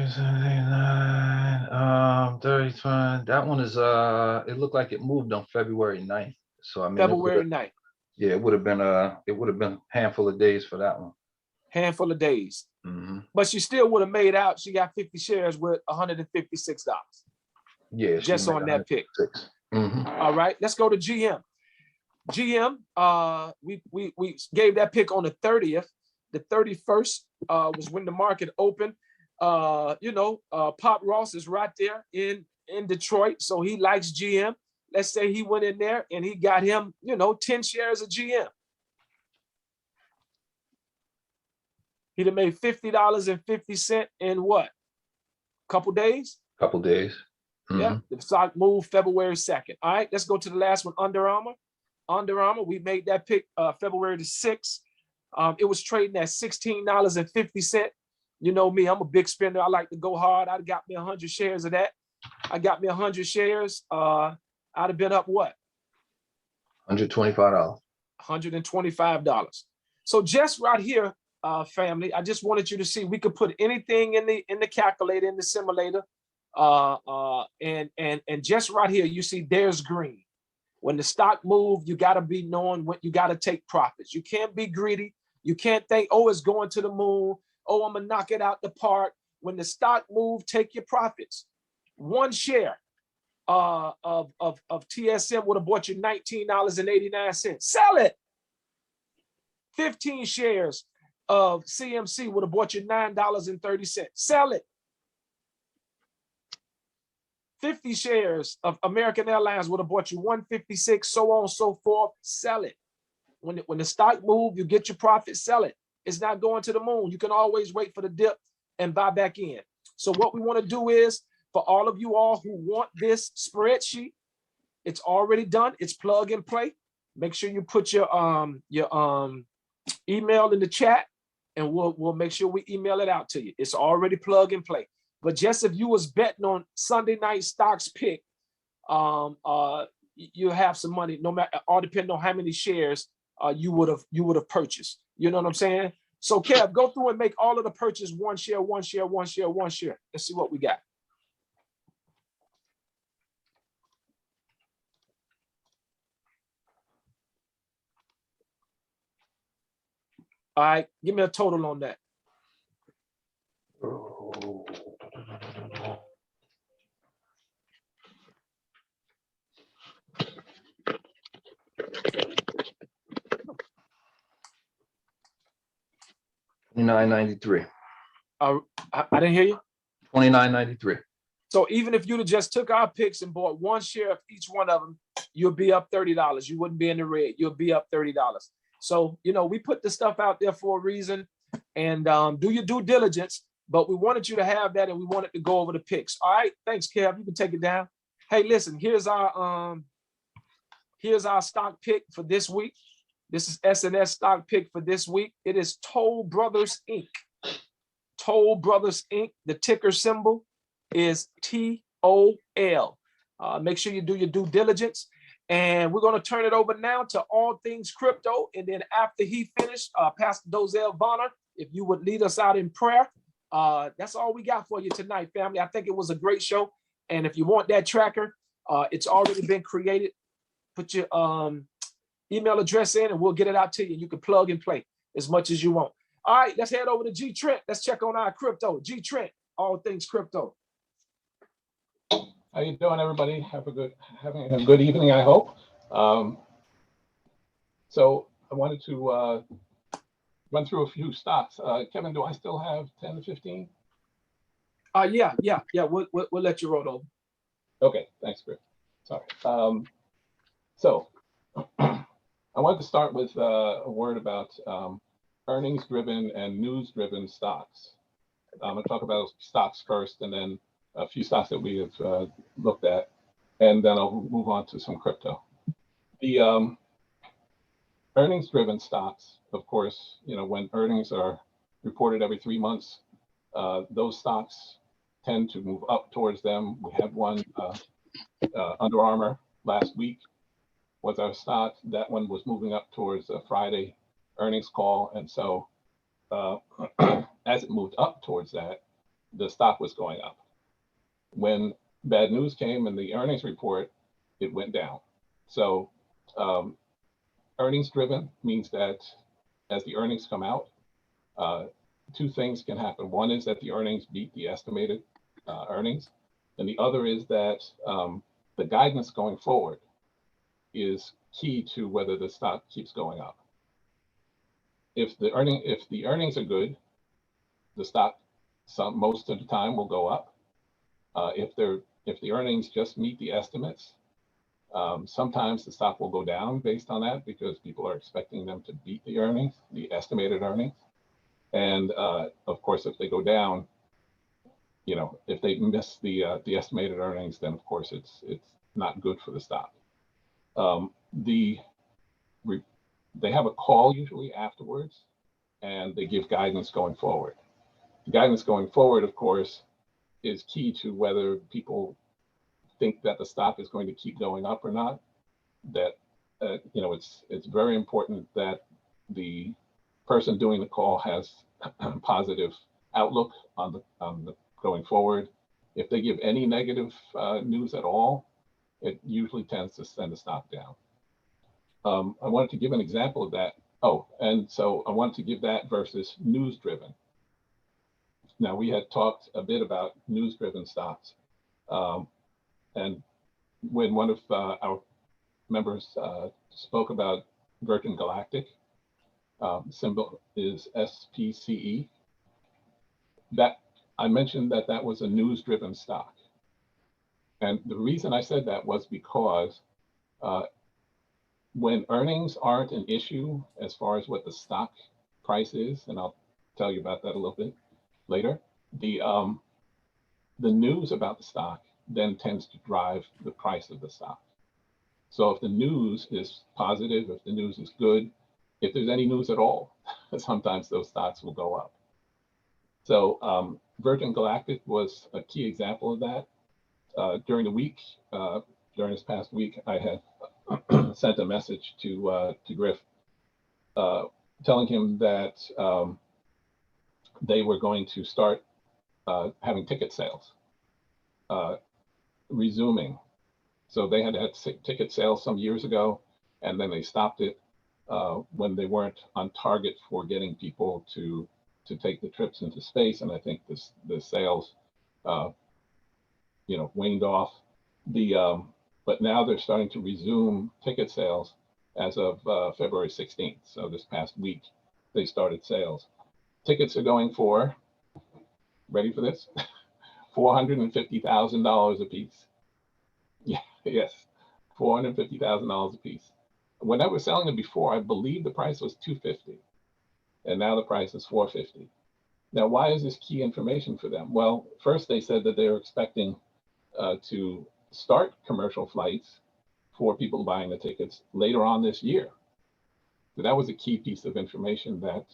Speaker 13: That one is it looked like it moved on February 9th. So I mean
Speaker 1: February 9th.
Speaker 13: Yeah, it would have been a handful of days for that one.
Speaker 1: Handful of days.
Speaker 13: Mm-hmm.
Speaker 1: But she still would have made out. She got 50 shares with $156.
Speaker 13: Yeah,
Speaker 1: just on that pick.
Speaker 13: Mm-hmm.
Speaker 1: All right, let's go to GM. GM, we gave that pick on the 30th. The 31st was when the market opened. Pop Ross is right there in Detroit, so he likes GM. Let's say he went in there and he got him, 10 shares of GM. He'd have made $50.50 in what? Couple days?
Speaker 13: Couple days. Mm-hmm.
Speaker 1: Yeah, the stock moved February 2nd. All right, let's go to the last one, Under Armour. Under Armour, we made that pick February the 6th. It was trading at $16.50. You know me, I'm a big spender. I like to go hard. I got me 100 shares of that. I got me 100 shares. I'd have been up what?
Speaker 13: $125.
Speaker 1: $125. So just right here, family, I just wanted you to see we could put anything in the calculator, in the simulator. And just right here, you see there's green. When the stock moves, you got to be knowing what you got to take profits. You can't be greedy. You can't think, it's going to the moon. I'm going to knock it out the park. When the stock moves, take your profits. 1 share of TSM would have bought you $19.89. Sell it. 15 shares of CMC would have bought you $9.30. Sell it. 50 shares of American Airlines would have bought you $156, so on and so forth. Sell it. When the stock moves, you get your profit, sell it. It's not going to the moon. You can always wait for the dip and buy back in. So what we want to do is, for all of you all who want this spreadsheet, it's already done. It's plug and play. Make sure you put your email in the chat, and we'll make sure we email it out to you. It's already plug and play. But just if you was betting on Sunday night stocks pick, you have some money, no matter, all depending on how many shares you would have purchased. You know what I'm saying? So Kev, go through and make all of the purchase one share, one share, one share, one share. Let's see what we got. All right, give me a total on that.
Speaker 13: $29.93.
Speaker 1: I didn't hear you.
Speaker 13: $29.93.
Speaker 1: So even if you'd have just took our picks and bought one share of each one of them, you'll be up $30. You wouldn't be in the red. You'll be up $30. So, you know, we put the stuff out there for a reason, and do your due diligence, but we wanted you to have that, and we wanted to go over the picks. All right. Thanks, Kev. You can take it down. Hey, listen, here's our stock pick for this week. This is SNS stock pick for this week. It is Toll Brothers Inc. Toll Brothers Inc. The ticker symbol is TOL. Make sure you do your due diligence. And we're going to turn it over now to All Things Crypto. And then after he finished, Pastor Dozell Bonner, if you would lead us out in prayer. That's all we got for you tonight, family. I think it was a great show. And if you want that tracker, it's already been created. Put your email address in and we'll get it out to you. You can plug and play as much as you want. All right, let's head over to G Trent. Let's check on our crypto. G Trent, All Things Crypto.
Speaker 11: How you doing, everybody? Having a good evening, I hope. So I wanted to run through a few stocks. Kevin, do I still have 10 to 15?
Speaker 1: Yeah. We'll let you roll over.
Speaker 11: Okay, thanks, Griff. Sorry. So I wanted to start with a word about earnings-driven and news-driven stocks. I'm going to talk about stocks first, and then a few stocks that we have looked at, and then I'll move on to some crypto. The earnings-driven stocks, of course, you know, when earnings are reported every 3 months, those stocks tend to move up towards them. We had one, Under Armour, last week was our stock. That one was moving up towards a Friday earnings call, and so as it moved up towards that, the stock was going up. When bad news came in the earnings report, it went down. So earnings driven means that as the earnings come out, two things can happen. One is that the earnings beat the estimated earnings, and the other is that the guidance going forward is key to whether the stock keeps going up. If the earnings are good, the stock most of the time will go up. If the earnings just meet the estimates, sometimes the stock will go down based on that because people are expecting them to beat the earnings, the estimated earnings. And of course, if they go down, you know, if they miss the estimated earnings, then of course it's not good for the stock. They have a call usually afterwards, and they give guidance going forward. The guidance going forward, of course, is key to whether people think that the stock is going to keep going up or not. That you know, it's very important that the person doing the call has a positive outlook on the going forward. If they give any negative news at all, it usually tends to send the stock down. I wanted to give an example of that. Oh, and so I wanted to give that versus news-driven. Now, we had talked a bit about news-driven stocks. And when one of our members spoke about Virgin Galactic, symbol is SPCE, that I mentioned that was a news-driven stock. And the reason I said that was because when earnings aren't an issue as far as what the stock price is, and I'll tell you about that a little bit later, the news about the stock then tends to drive the price of the stock. So if the news is positive, if the news is good, if there's any news at all, sometimes those stocks will go up. So Virgin Galactic was a key example of that. During the week, during this past week, I had sent a message to Griff, telling him that they were going to start having ticket sales, resuming. So they had ticket sales some years ago, and then they stopped it when they weren't on target for getting people to take the trips into space. And I think the sales, waned off. But now they're starting to resume ticket sales as of February 16th. So this past week, they started sales. Tickets are going for, ready for this? $450,000 a piece. Yeah, yes, $450,000 a piece. When I was selling them before, I believe the price was $250, and now the price is $450. Now, why is this key information for them? Well, first they said that they were expecting to start commercial flights for people buying the tickets later on this year. So that was a key piece of information that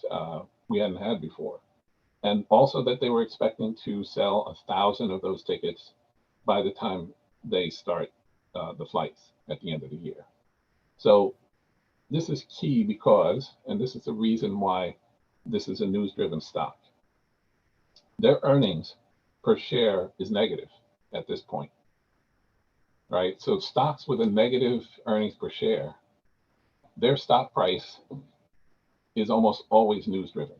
Speaker 11: we hadn't had before. And also that they were expecting to sell 1,000 of those tickets by the time they start the flights at the end of the year. So this is key because, and this is the reason why this is a news-driven stock, their earnings per share is negative at this point, right? So stocks with a negative earnings per share, their stock price is almost always news-driven.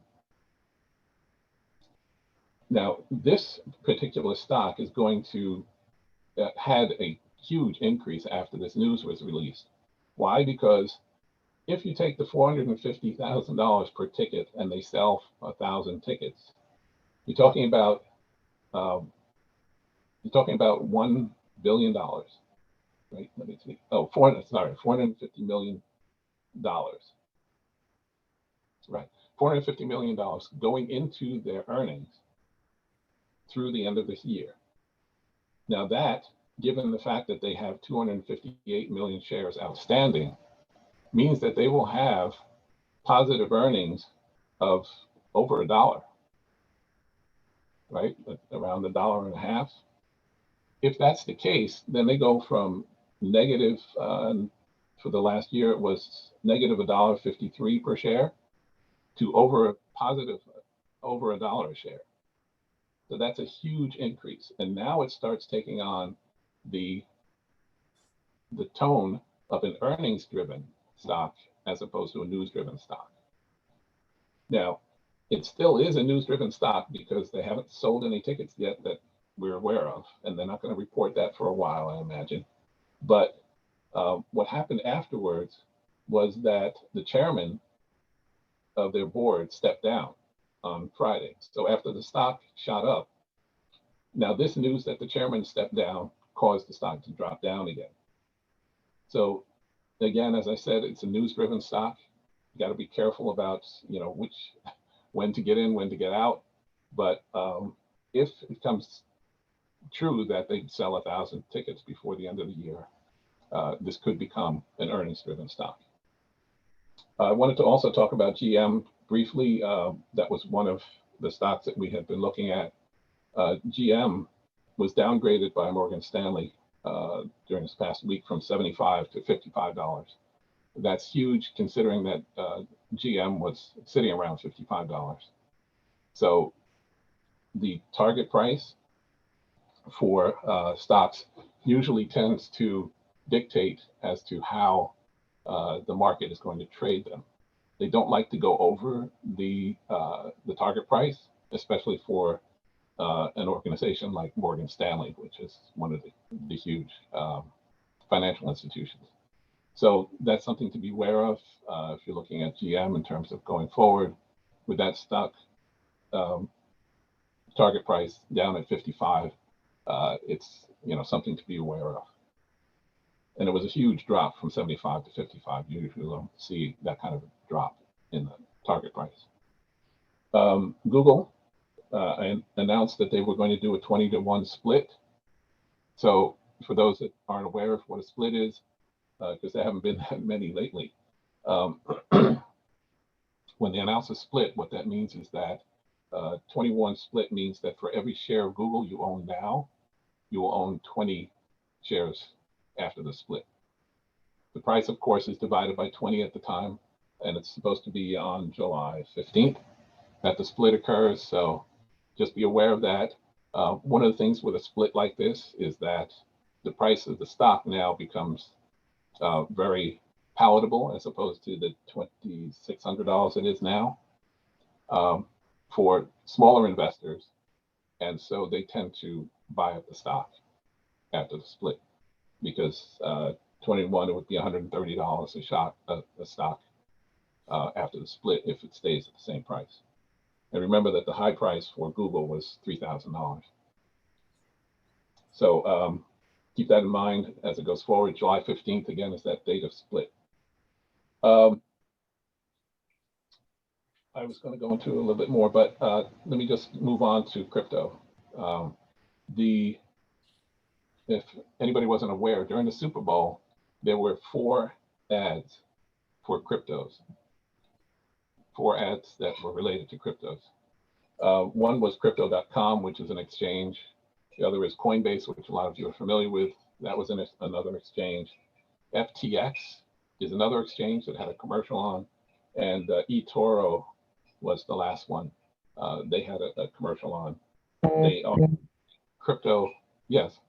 Speaker 11: Now, this particular stock is going to had a huge increase after this news was released. Why? Because if you take the $450,000 per ticket and they sell 1,000 tickets, you're talking about $1 billion, right? Let me see. Oh, $450 million. Right, $450 million going into their earnings through the end of this year. Now that, given the fact that they have 258 million shares outstanding, means that they will have positive earnings of over $1, right? Around $1.50. If that's the case, then they go from negative, for the last year, it was negative $1.53 per share to positive over $1 a share. So that's a huge increase. And now it starts taking on the tone of an earnings-driven stock as opposed to a news-driven stock. Now, it still is a news-driven stock because they haven't sold any tickets yet that we're aware of, and they're not going to report that for a while, I imagine. But what happened afterwards was that the chairman of their board stepped down on Friday. So after the stock shot up, now this news that the chairman stepped down caused the stock to drop down again. So again, as I said, it's a news-driven stock. You got to be careful about, when to get in, when to get out. But if it comes true that they sell 1,000 tickets before the end of the year, this could become an earnings-driven stock. I wanted to also talk about GM briefly. That was one of the stocks that we had been looking at. GM was downgraded by Morgan Stanley during this past week from $75 to $55. That's huge considering that GM was sitting around $55. So the target price for stocks usually tends to dictate as to how the market is going to trade them. They don't like to go over the target price, especially for an organization like Morgan Stanley, which is one of the huge financial institutions. So that's something to be aware of if you're looking at GM in terms of going forward with that stock target price down at 55. It's something to be aware of. And it was a huge drop from 75 to 55. You usually don't see that kind of a drop in the target price. Google announced that they were going to do a 20-to-1 split. So for those that aren't aware of what a split is, because there haven't been that many lately, when they announce a split, what that means is that 21 split means that for every share of Google you own now, you will own 20 shares after the split. The price, of course, is divided by 20 at the time, and it's supposed to be on July 15th that the split occurs. So just be aware of that. One of the things with a split like this is that the price of the stock now becomes very palatable as opposed to the $2,600 it is now for smaller investors. And so they tend to buy up the stock after the split because 21, it would be $130 a stock after the split if it stays at the same price. And remember that the high price for Google was $3,000. So keep that in mind as it goes forward. July 15th, again, is that date of split. I was going to go into a little bit more, but let me just move on to crypto. If anybody wasn't aware, during the Super Bowl, there were 4 ads for cryptos, 4 ads that were related to cryptos. One was crypto.com, which is an exchange. The other is Coinbase, which a lot of you are familiar with. That was another exchange. FTX is another exchange that had a commercial on, and eToro was the last one. They had a commercial on. They are crypto. Yes.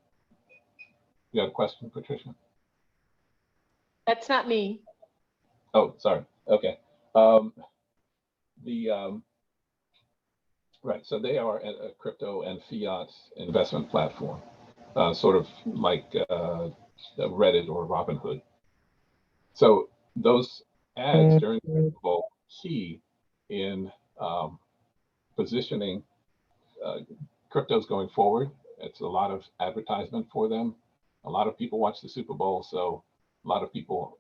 Speaker 11: You got a question, Patricia?
Speaker 7: That's not me.
Speaker 11: Oh, sorry. Okay. Right. So they are a crypto and fiat investment platform, sort of like Reddit or Robinhood. So those ads during the Super Bowl key in positioning cryptos going forward. It's a lot of advertisement for them. A lot of people watch the Super Bowl, so a lot of people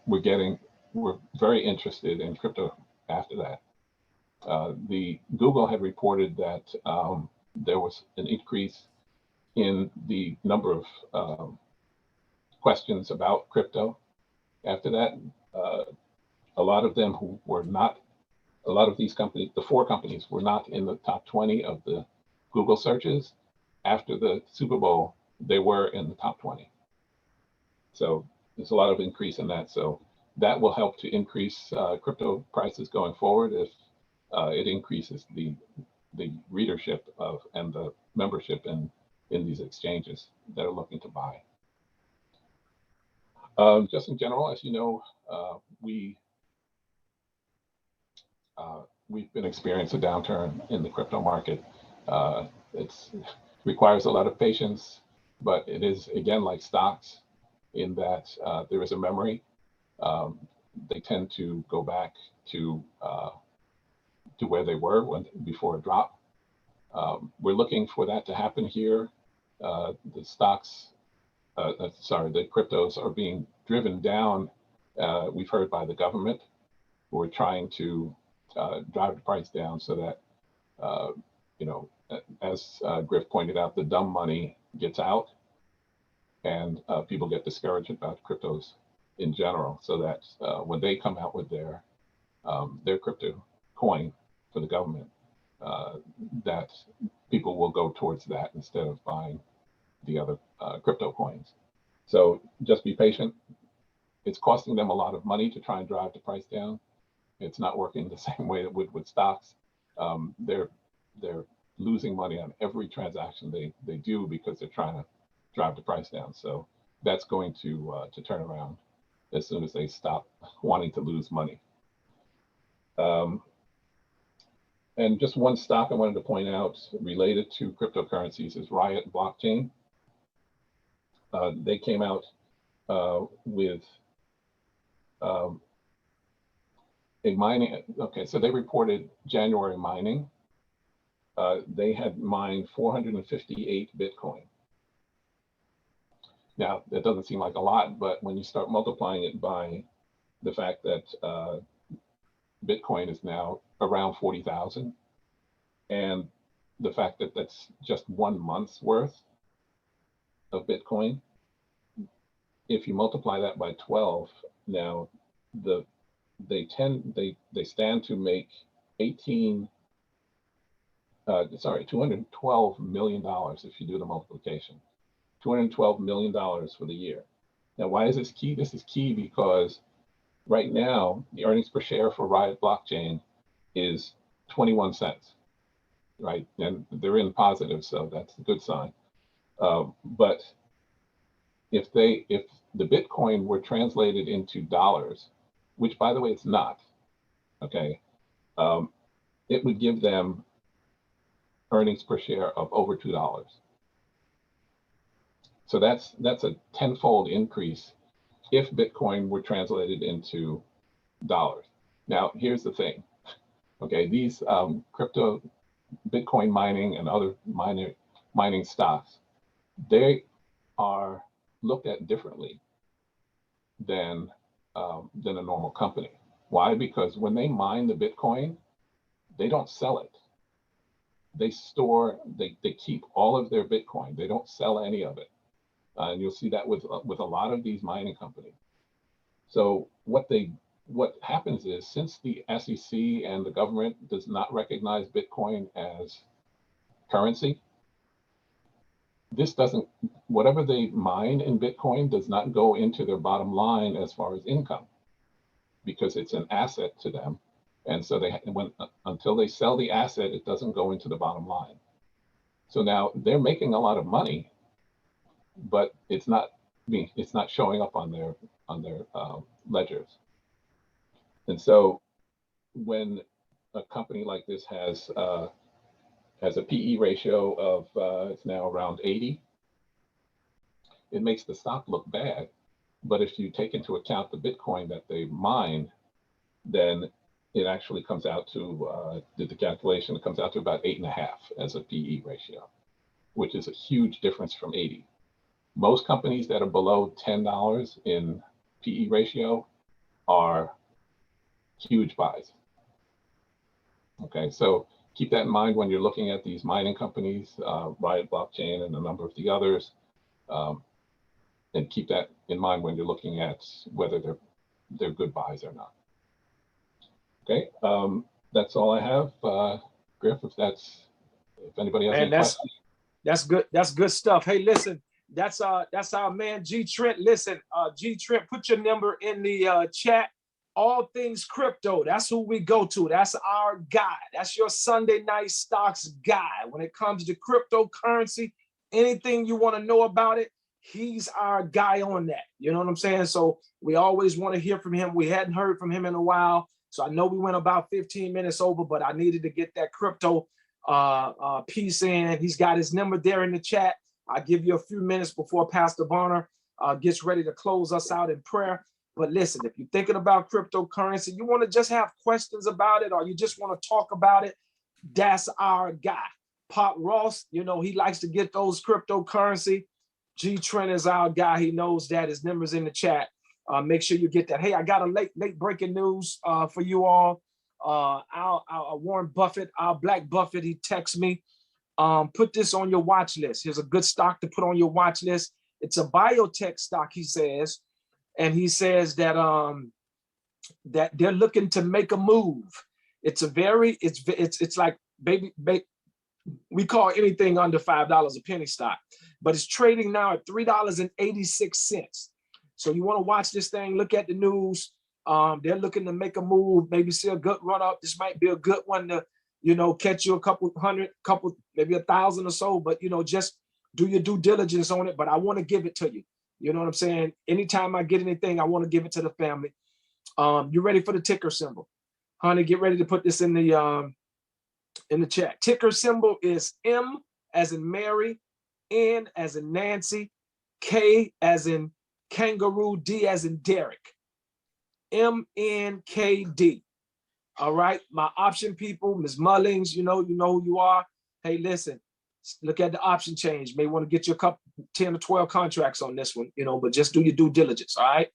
Speaker 11: were very interested in crypto after that. The Google had reported that there was an increase in the number of questions about crypto. After that, a lot of them who were not, a lot of these companies, the 4 companies were not in the top 20 of the Google searches. After the Super Bowl, they were in the top 20. So there's a lot of increase in that. So that will help to increase crypto prices going forward if it increases the readership of and the membership in these exchanges that are looking to buy. Just in general, as you know, we've been experiencing a downturn in the crypto market. It requires a lot of patience, but it is, again, like stocks in that there is a memory. They tend to go back to where they were before a drop. We're looking for that to happen here. The cryptos are being driven down, we've heard, by the government, who are trying to drive the price down so that, as Griff pointed out, the dumb money gets out and people get discouraged about cryptos in general, so that when they come out with their crypto coin for the government, that people will go towards that instead of buying the other crypto coins. So just be patient. It's costing them a lot of money to try and drive the price down. It's not working the same way it would with stocks. They're losing money on every transaction they do because they're trying to drive the price down. So that's going to turn around as soon as they stop wanting to lose money. And just one stock I wanted to point out related to cryptocurrencies is Riot Blockchain. They came out with a mining. Okay, so they reported January mining. They had mined 458 Bitcoin. Now, that doesn't seem like a lot, but when you start multiplying it by the fact that Bitcoin is now around 40,000, and the fact that that's just 1 month's worth of Bitcoin, if you multiply that by 12, now they stand to make 18 sorry, $212 million if you do the multiplication. $212 million for the year. Now, why is this key? This is key because right now, the earnings per share for Riot Blockchain is 21 cents, right? And they're in positive, so that's a good sign. But if the Bitcoin were translated into dollars, which by the way, it's not, okay, it would give them earnings per share of over $2. So that's a tenfold increase if Bitcoin were translated into dollars. Now, here's the thing, okay, these crypto, Bitcoin mining and other mining stocks, they are looked at differently than a normal company. Why? Because when they mine the Bitcoin, they don't sell it. They store, they keep all of their Bitcoin. They don't sell any of it. And you'll see that with a lot of these mining companies. So what happens is, since the SEC and the government does not recognize Bitcoin as currency, whatever they mine in Bitcoin does not go into their bottom line as far as income, because it's an asset to them. And so until they sell the asset, it doesn't go into the bottom line. So now they're making a lot of money, but it's not showing up on their ledgers. And so when a company like this has a PE ratio of it's now around 80, it makes the stock look bad. But if you take into account the Bitcoin that they mined, then it actually comes out to, did the calculation, it comes out to about 8.5 as a PE ratio, which is a huge difference from 80. Most companies that are below $10 in PE ratio are huge buys. Okay, so keep that in mind when you're looking at these mining companies, Riot Blockchain and a number of the others, and keep that in mind when you're looking at whether they're good buys or not. Okay, that's all I have. Griff, if anybody has any questions.
Speaker 1: That's good. That's good stuff. Hey, listen, that's our man G Trent. Listen, G Trent, put your number in the chat. All things crypto, that's who we go to. That's our guy. That's your Sunday night stocks guy. When it comes to cryptocurrency, anything you want to know about it, he's our guy on that. You know what I'm saying? So we always want to hear from him. We hadn't heard from him in a while. So I know we went about 15 minutes over, but I needed to get that crypto piece in. He's got his number there in the chat. I'll give you a few minutes before Pastor Bonner gets ready to close us out in prayer. But listen, if you're thinking about cryptocurrency, you want to just have questions about it, or you just want to talk about it, that's our guy. Pop Ross, you know, he likes to get those cryptocurrency. G Trent is our guy. He knows that. His number's in the chat. Make sure you get that. Hey, I got a late breaking news for you all. Our Warren Buffett, our Black Buffett, he texts me. Put this on your watch list. Here's a good stock to put on your watch list. It's a biotech stock, he says. And he says that that they're looking to make a move. It's like baby, we call anything under $5 a penny stock, but it's trading now at $3.86. So you want to watch this thing, look at the news. They're looking to make a move, maybe see a good run up. This might be a good one to, you know, catch you a couple hundred, maybe 1,000 or so, but, you know, just do your due diligence on it. But I want to give it to you. You know what I'm saying? Anytime I get anything, I want to give it to the family. You ready for the ticker symbol? Honey, get ready to put this in the chat. Ticker symbol is M as in Mary, N as in Nancy, K as in kangaroo, D as in Derek. MNKD. All right, my option people, Ms. Mullings, you know who you are. Hey, listen, look at the option change. May want to get you a couple 10 or 12 contracts on this one, you know, but just do your due diligence. All right.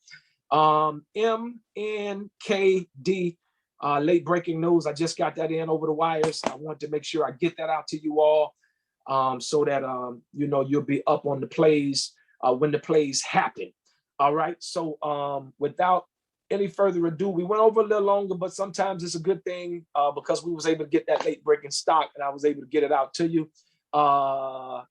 Speaker 1: MNKD. Late breaking news. I just got that in over the wires. I want to make sure I get that out to you all, so that you know, you'll be up on the plays when the plays happen. All right. So without any further ado, we went over a little longer, but sometimes it's a good thing because we was able to get that late breaking stock and I was able to get it out to you. Our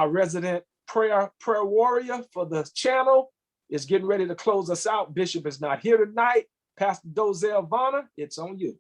Speaker 1: resident prayer warrior for the channel is getting ready to close us out. Bishop is not here tonight. Pastor Dozell Vonner, it's on you.